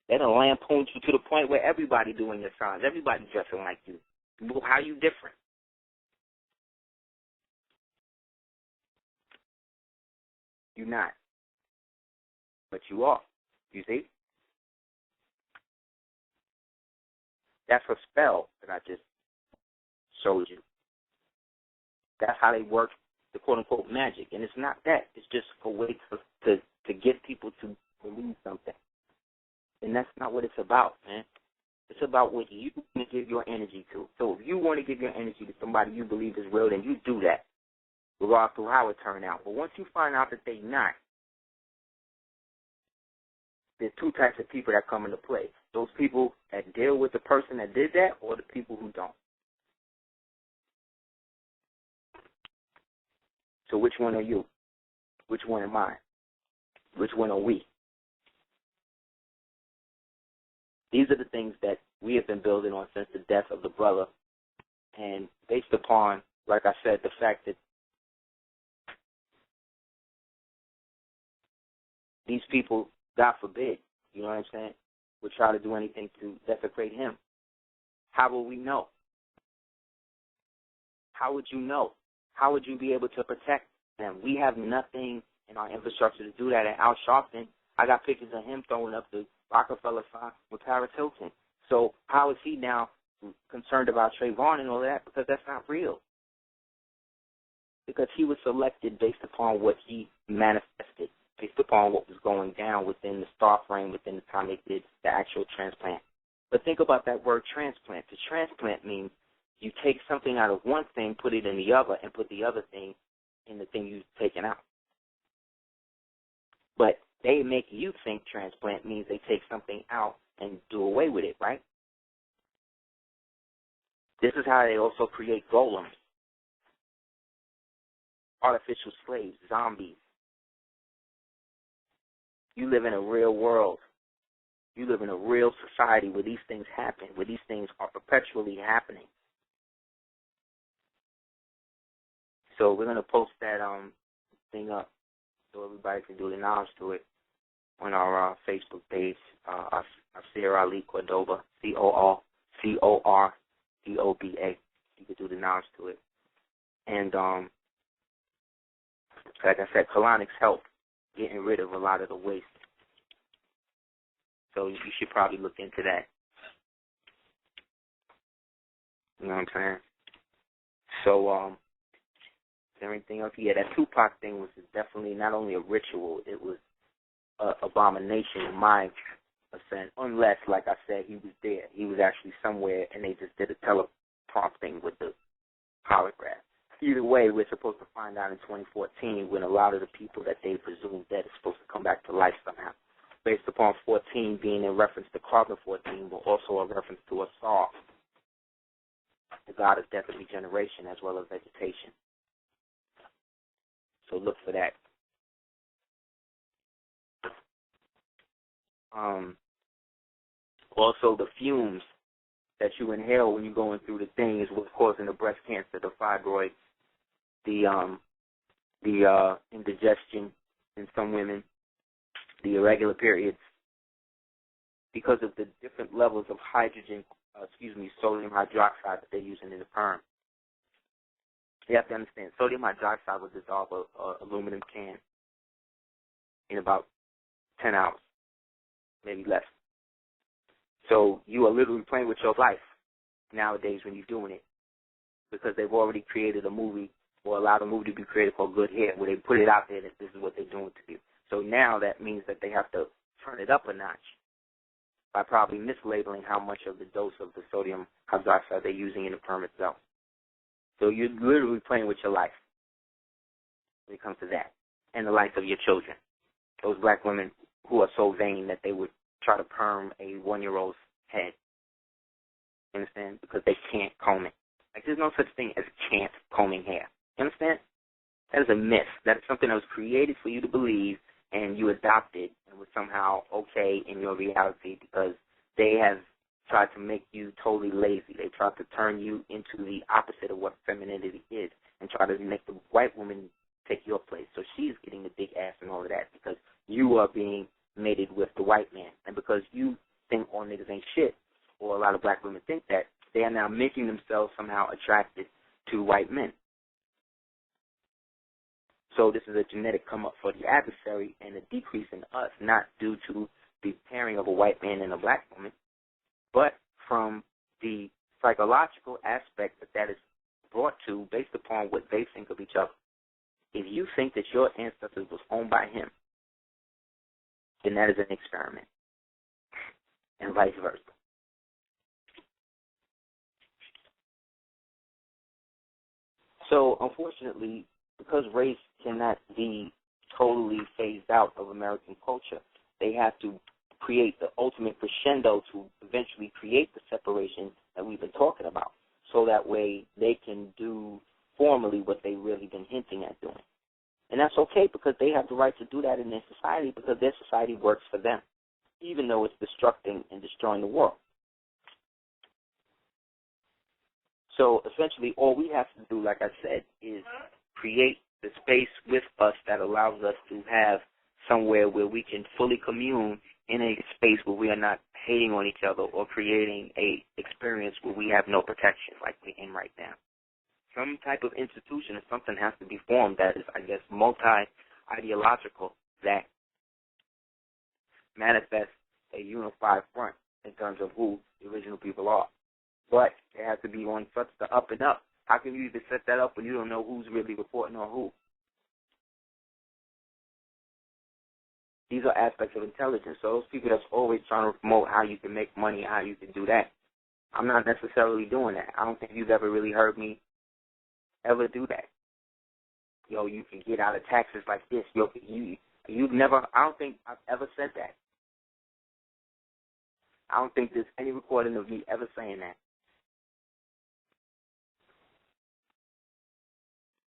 They done lampooned you to the point where everybody doing your signs. Everybody dressing like you. Well, how you different? You're not. But you are. You see? That's a spell that I just showed you. That's how they work the quote-unquote magic. And it's not that. It's just a way to get people to believe something. And that's not what it's about, man. It's about what you want to give your energy to. So if you want to give your energy to somebody you believe is real, then you do that, regardless of how it turned out. But once you find out that they're not, there's two types of people that come into play. Those people that deal with the person that did that, or the people who don't. So which one are you? Which one am I? Which one are we? These are the things that we have been building on since the death of the brother. And based upon, like I said, the fact that these people, God forbid, you know what I'm saying, would try to do anything to desecrate him. How will we know? How would you know? How would you be able to protect them? We have nothing in our infrastructure to do that. At Al Sharpton, I got pictures of him throwing up the Rockefeller sign with Paris Hilton. So how is he now concerned about Trayvon and all that? Because that's not real. Because he was selected based upon what he manifested, based upon what was going down within the star frame, within the time they did the actual transplant. But think about that word transplant. To transplant means you take something out of one thing, put it in the other, and put the other thing in the thing you've taken out. But they make you think transplant means they take something out and do away with it, right? This is how they also create golems, artificial slaves, zombies. You live in a real world. You live in a real society where these things happen, where these things are perpetually happening. So we're going to post that thing up so everybody can do the knowledge to it on our Facebook page, Aseer Ali Cordoba, Cordoba. You can do the knowledge to it. And like I said, colonics help getting rid of a lot of the waste. So you should probably look into that. You know what I'm saying? So, is there anything else? Yeah, that Tupac thing was definitely not only a ritual, it was an abomination in my sense, unless, like I said, he was there. He was actually somewhere, and they just did a teleprompting with the holograph. Either way, we're supposed to find out in 2014 when a lot of the people that they presume dead is supposed to come back to life somehow. Based upon 14 being in reference to carbon-14, but also a reference to Asar, the god of death and regeneration, as well as vegetation. So look for that. Also, the fumes that you inhale when you're going through the thing is what's causing the breast cancer, the fibroids, the indigestion in some women, the irregular periods, because of the different levels of sodium hydroxide that they're using in the perm. You have to understand, sodium hydroxide will dissolve an aluminum can in about 10 hours, maybe less. So you are literally playing with your life nowadays when you're doing it, because they've already created a movie, or allowed a movie to be created called Good Hair, where they put it out there that this is what they're doing to you. So now that means that they have to turn it up a notch by probably mislabeling how much of the dose of the sodium hydroxide they're using in the perm itself. So you're literally playing with your life when it comes to that, and the life of your children. Those black women who are so vain that they would try to perm a 1-year-old's head. You understand? Because they can't comb it. Like, there's no such thing as can't combing hair. You understand? That is a myth. That is something that was created for you to believe, and you adopted and was somehow okay in your reality, because they have tried to make you totally lazy. They tried to turn you into the opposite of what femininity is, and try to make the white woman take your place. So she's getting the big ass and all of that, because you are being mated with the white man. And because you think all niggas ain't shit, or a lot of black women think that, they are now making themselves somehow attracted to white men. So this is a genetic come up for the adversary and a decrease in us, not due to the pairing of a white man and a black woman, but from the psychological aspect that is brought to based upon what they think of each other. If you think that your ancestors was owned by him, then that is an experiment, and vice versa. So, unfortunately, because race cannot be totally phased out of American culture, they have to create the ultimate crescendo to eventually create the separation that we've been talking about, so that way they can do formally what they've really been hinting at doing. And that's okay, because they have the right to do that in their society, because their society works for them, even though it's destructing and destroying the world. So essentially all we have to do, like I said, is create the space with us that allows us to have somewhere where we can fully commune in a space where we are not hating on each other or creating a experience where we have no protection like we're in right now. Some type of institution or something has to be formed that is, I guess, multi-ideological, that manifests a unified front in terms of who the original people are. But it has to be on such the up and up. How can you even set that up when you don't know who's really reporting on who? These are aspects of intelligence. So those people that's always trying to promote how you can make money, how you can do that, I'm not necessarily doing that. I don't think you've ever really heard me ever do that. Yo, you can get out of taxes like this. Yo, you've never, I don't think I've ever said that. I don't think there's any recording of me ever saying that.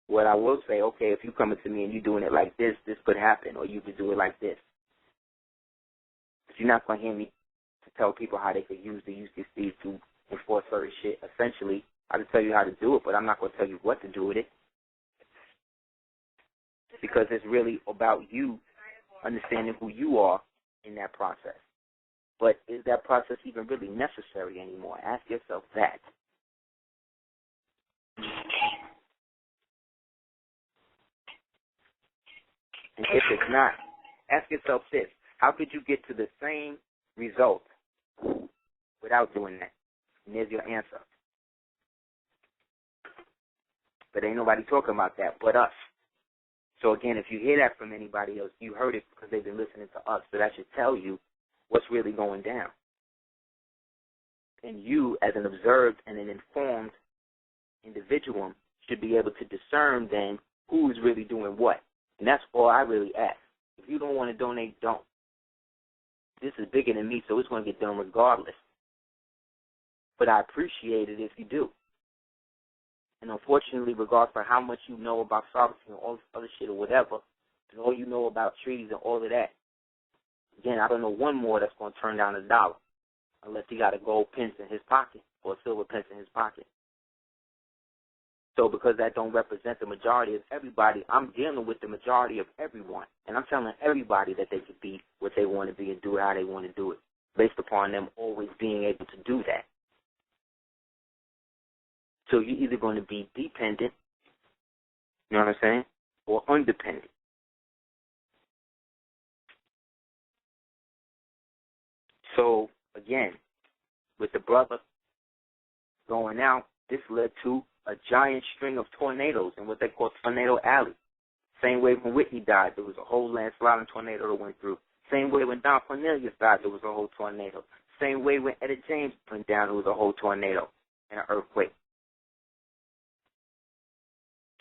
What I will say, okay, if you coming to me and you doing it like this, this could happen, or you could do it like this. But you're not going to hear me to tell people how they could use the UCC to enforce certain shit. Essentially, I can tell you how to do it, but I'm not going to tell you what to do with it. Because it's really about you understanding who you are in that process. But is that process even really necessary anymore? Ask yourself that. And if it's not, ask yourself this. How could you get to the same result without doing that? And there's your answer. But ain't nobody talking about that but us. So again, if you hear that from anybody else, you heard it because they've been listening to us. So that should tell you what's really going down. And you, as an observed and an informed individual, should be able to discern then who is really doing what. And that's all I really ask. If you don't want to donate, don't. This is bigger than me, so it's going to get done regardless. But I appreciate it if you do. And unfortunately, regardless of how much you know about sovereignty and all this other shit or whatever, and all you know about treaties and all of that, again, I don't know one more that's going to turn down $1 unless he got a gold pence in his pocket or a silver pence in his pocket. So because that don't represent the majority of everybody, I'm dealing with the majority of everyone. And I'm telling everybody that they could be what they want to be and do it how they want to do it, based upon them always being able to do that. So you're either going to be dependent, you know what I'm saying, or undependent. So, again, with the brother going out, this led to a giant string of tornadoes in what they call Tornado Alley. Same way when Whitney died, there was a whole landslide and tornado that went through. Same way when Don Cornelius died, there was a whole tornado. Same way when Etta James went down, there was a whole tornado and an earthquake.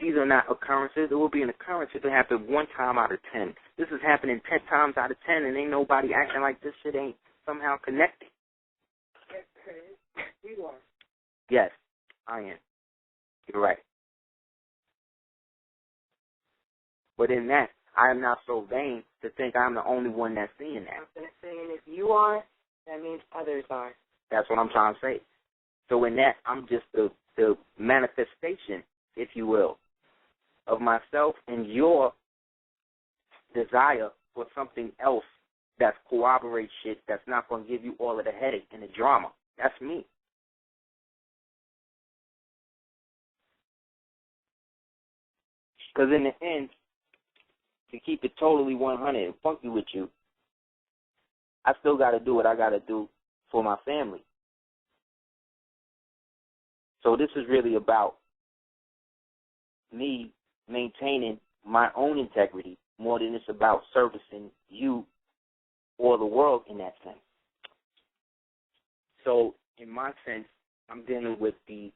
These are not occurrences. It will be an occurrence if it happens 1 time out of 10. This is happening 10 times out of 10, and ain't nobody acting like this shit ain't somehow connected. You are. Yes, I am. You're right. But in that, I am not so vain to think I'm the only one that's seeing that. I'm saying if you are, that means others are. That's what I'm trying to say. So in that, I'm just the manifestation, if you will, of myself and your desire for something else that corroborates shit that's not going to give you all of the headache and the drama. That's me. Because in the end, to keep it totally 100 and funky with you, I still got to do what I got to do for my family. So this is really about me maintaining my own integrity more than it's about servicing you or the world in that sense. So in my sense, I'm dealing with the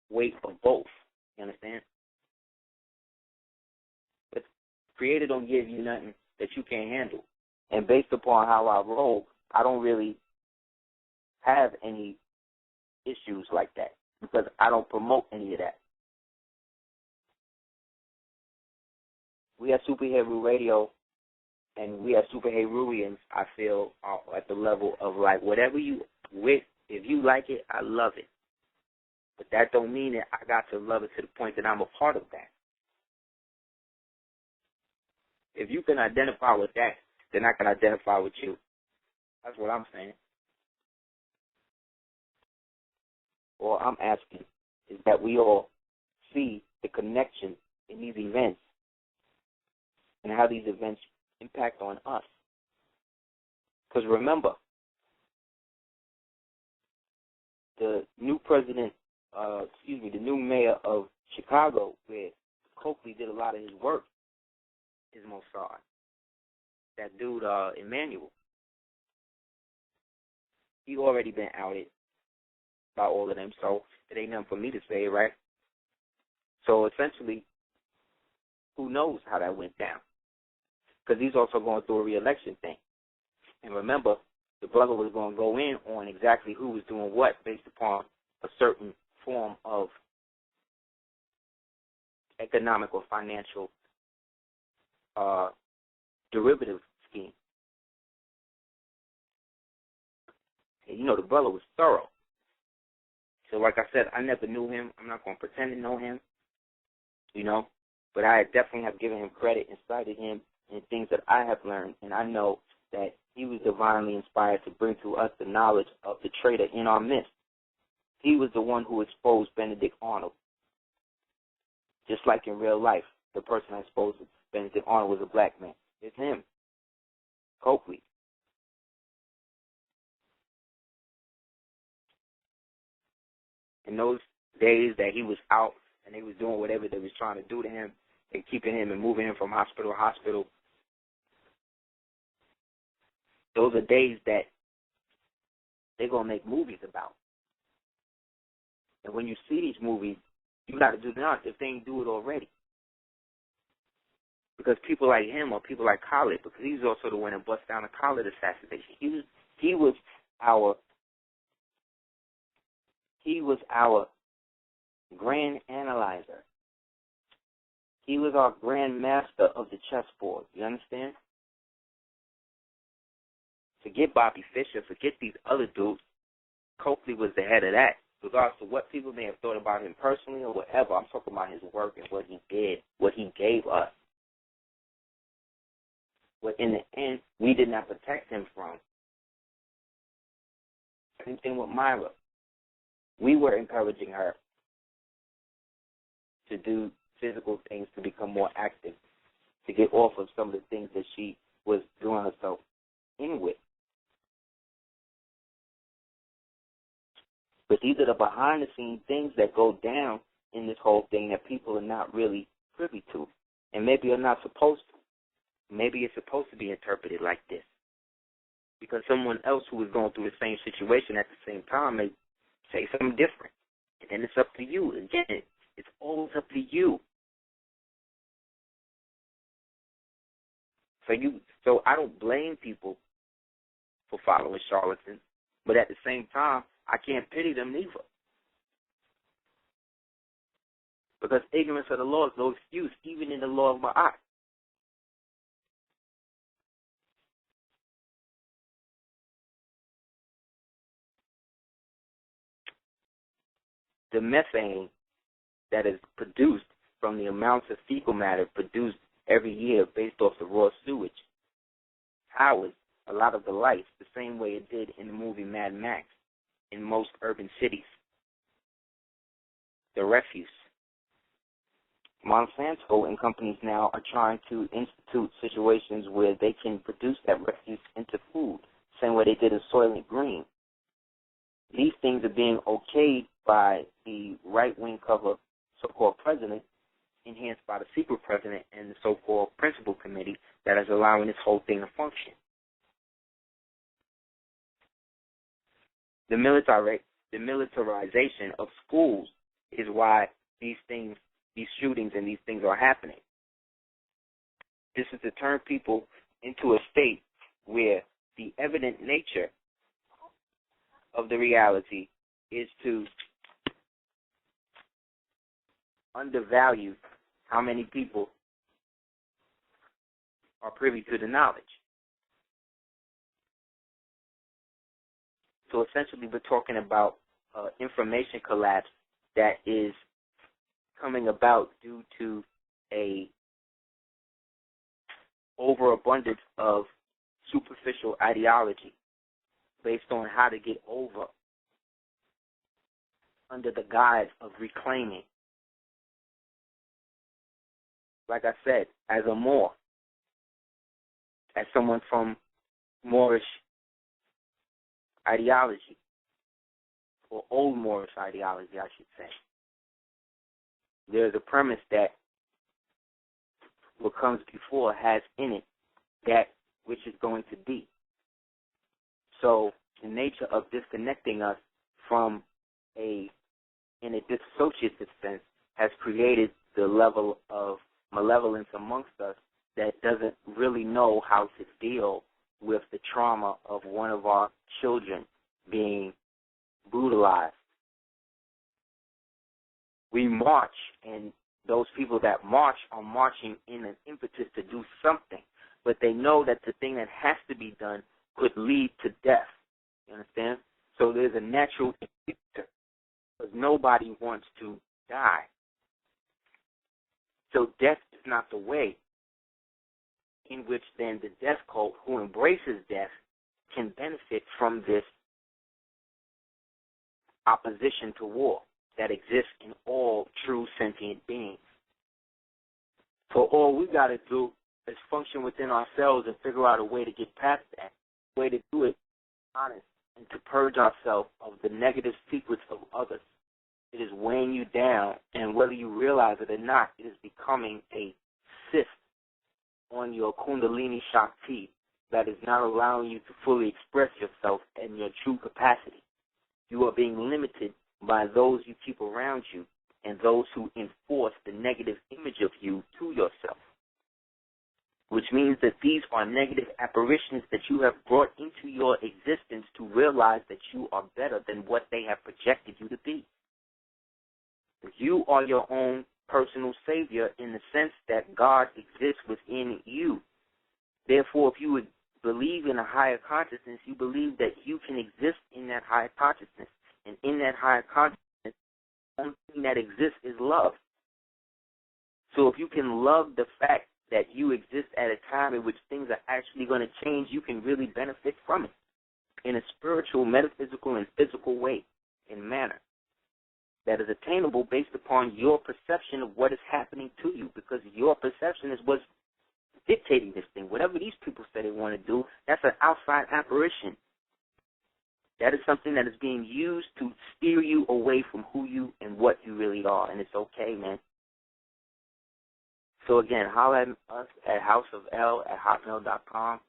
weight of both. You understand? But Creator don't give you nothing that you can't handle. And based upon how I roll, I don't really have any issues like that because I don't promote any of that. We at Super Heru Radio and we at Super Herurians, I feel, are at the level of like whatever you with, if you like it, I love it. But that don't mean that I got to love it to the point that I'm a part of that. If you can identify with that, then I can identify with you. That's what I'm saying. All I'm asking is that we all see the connection in these events and how these events impact on us. Because remember, the new president, the new mayor of Chicago, where Coakley did a lot of his work, is Mossad. That dude, Emmanuel. He already been outed by all of them, so it ain't nothing for me to say, right? So essentially, who knows how that went down? Because he's also going through a re-election thing. And remember, the brother was going to go in on exactly who was doing what based upon a certain form of economic or financial derivative scheme. And you know, the brother was thorough. So like I said, I never knew him. I'm not going to pretend to know him, you know. But I definitely have given him credit and cited him in things that I have learned. And I know that he was divinely inspired to bring to us the knowledge of the traitor in our midst. He was the one who exposed Benedict Arnold. Just like in real life, the person that exposed Benedict Arnold was a black man. It's him, Coakley. In those days that he was out and they was doing whatever they was trying to do to him and keeping him and moving him from hospital to hospital, those are days that they're going to make movies about. And when you see these movies, you got to do the honest if they ain't do it already. Because people like him or people like Khaled, because he's also the one that bust down the Khaled assassination. He was our grand analyzer. He was our grand master of the chessboard. You understand? Forget Bobby Fischer, forget these other dudes. Coakley was the head of that. Regardless of what people may have thought about him personally or whatever, I'm talking about his work and what he did, what he gave us. What in the end, we did not protect him from. Same thing with Myra. We were encouraging her to do physical things, to become more active, to get off of some of the things that she was doing herself in with. But these are the behind-the-scenes things that go down in this whole thing that people are not really privy to and maybe are not supposed to. Maybe it's supposed to be interpreted like this because someone else who is going through the same situation at the same time may say something different. And then it's up to you. Again, it's always up to you. So I don't blame people for following charlatans, but at the same time, I can't pity them neither. Because ignorance of the law is no excuse, even in the law of Ma'at. The methane that is produced from the amounts of fecal matter produced every year based off the raw sewage houses a lot of the lights the same way it did in the movie Mad Max in most urban cities. The refuse. Monsanto and companies now are trying to institute situations where they can produce that refuse into food, same way they did in Soylent Green. These things are being okayed by the right-wing cover so-called president, enhanced by the secret president and the so-called principal committee that is allowing this whole thing to function. The militarization of schools is why these shootings and these things are happening. This is to turn people into a state where the evident nature of the reality is to undervalue how many people are privy to the knowledge. So essentially we're talking about information collapse that is coming about due to a overabundance of superficial ideology based on how to get over under the guise of reclaiming. Like I said, as a Moor, as someone from Moorish ideology, or old Moorish ideology, I should say, there's a premise that what comes before has in it that which is going to be. So the nature of disconnecting us from in a dissociative sense has created the level of malevolence amongst us that doesn't really know how to deal with the trauma of one of our children being brutalized. We march, and those people that march are marching in an impetus to do something, but they know that the thing that has to be done could lead to death. You understand? So there's a natural because nobody wants to die. So death is not the way in which then the death cult who embraces death can benefit from this opposition to war that exists in all true sentient beings. So all we got to do is function within ourselves and figure out a way to get past that. A way to do it honest and to purge ourselves of the negative secrets of others. It is weighing you down, and whether you realize it or not, it is becoming a cyst on your Kundalini Shakti that is not allowing you to fully express yourself in your true capacity. You are being limited by those you keep around you and those who enforce the negative image of you to yourself, which means that these are negative apparitions that you have brought into your existence to realize that you are better than what they have projected you to be. You are your own personal savior in the sense that God exists within you. Therefore, if you would believe in a higher consciousness, you believe that you can exist in that higher consciousness. And in that higher consciousness, the only thing that exists is love. So if you can love the fact that you exist at a time in which things are actually going to change, you can really benefit from it in a spiritual, metaphysical, and physical way and manner that is attainable based upon your perception of what is happening to you, because your perception is what's dictating this thing. Whatever these people say they want to do, that's an outside apparition. That is something that is being used to steer you away from who you and what you really are, and it's okay, man. So again, holler at us at houseofl@hotmail.com.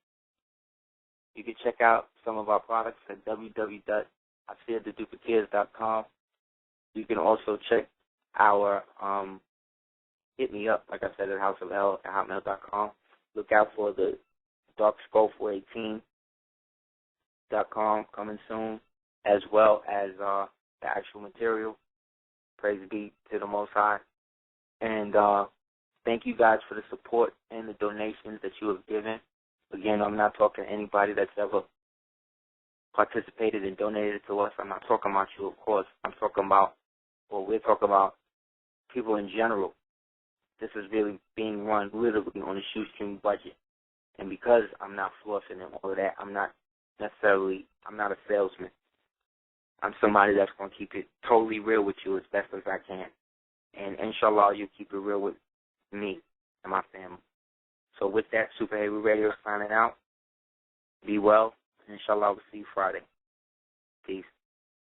You can check out some of our products at www.aseertheduplicates.com. You can also check our hit me up, like I said, at houseofl@hotmail.com. Look out for the Dark Skull 418.com coming soon, as well as the actual material. Praise be to the Most High. And thank you guys for the support and the donations that you have given. Again, I'm not talking to anybody that's ever participated and donated to us. I'm not talking about you, of course. I'm talking about, well, we're talking about people in general. This is really being run literally on a shoestring budget. And because I'm not flossing and all of that, I'm not a salesman. I'm somebody that's going to keep it totally real with you as best as I can. And inshallah, you keep it real with me and my family. So with that, Super Heru Radio signing out. Be well. Inshallah, we'll see you Friday. Peace.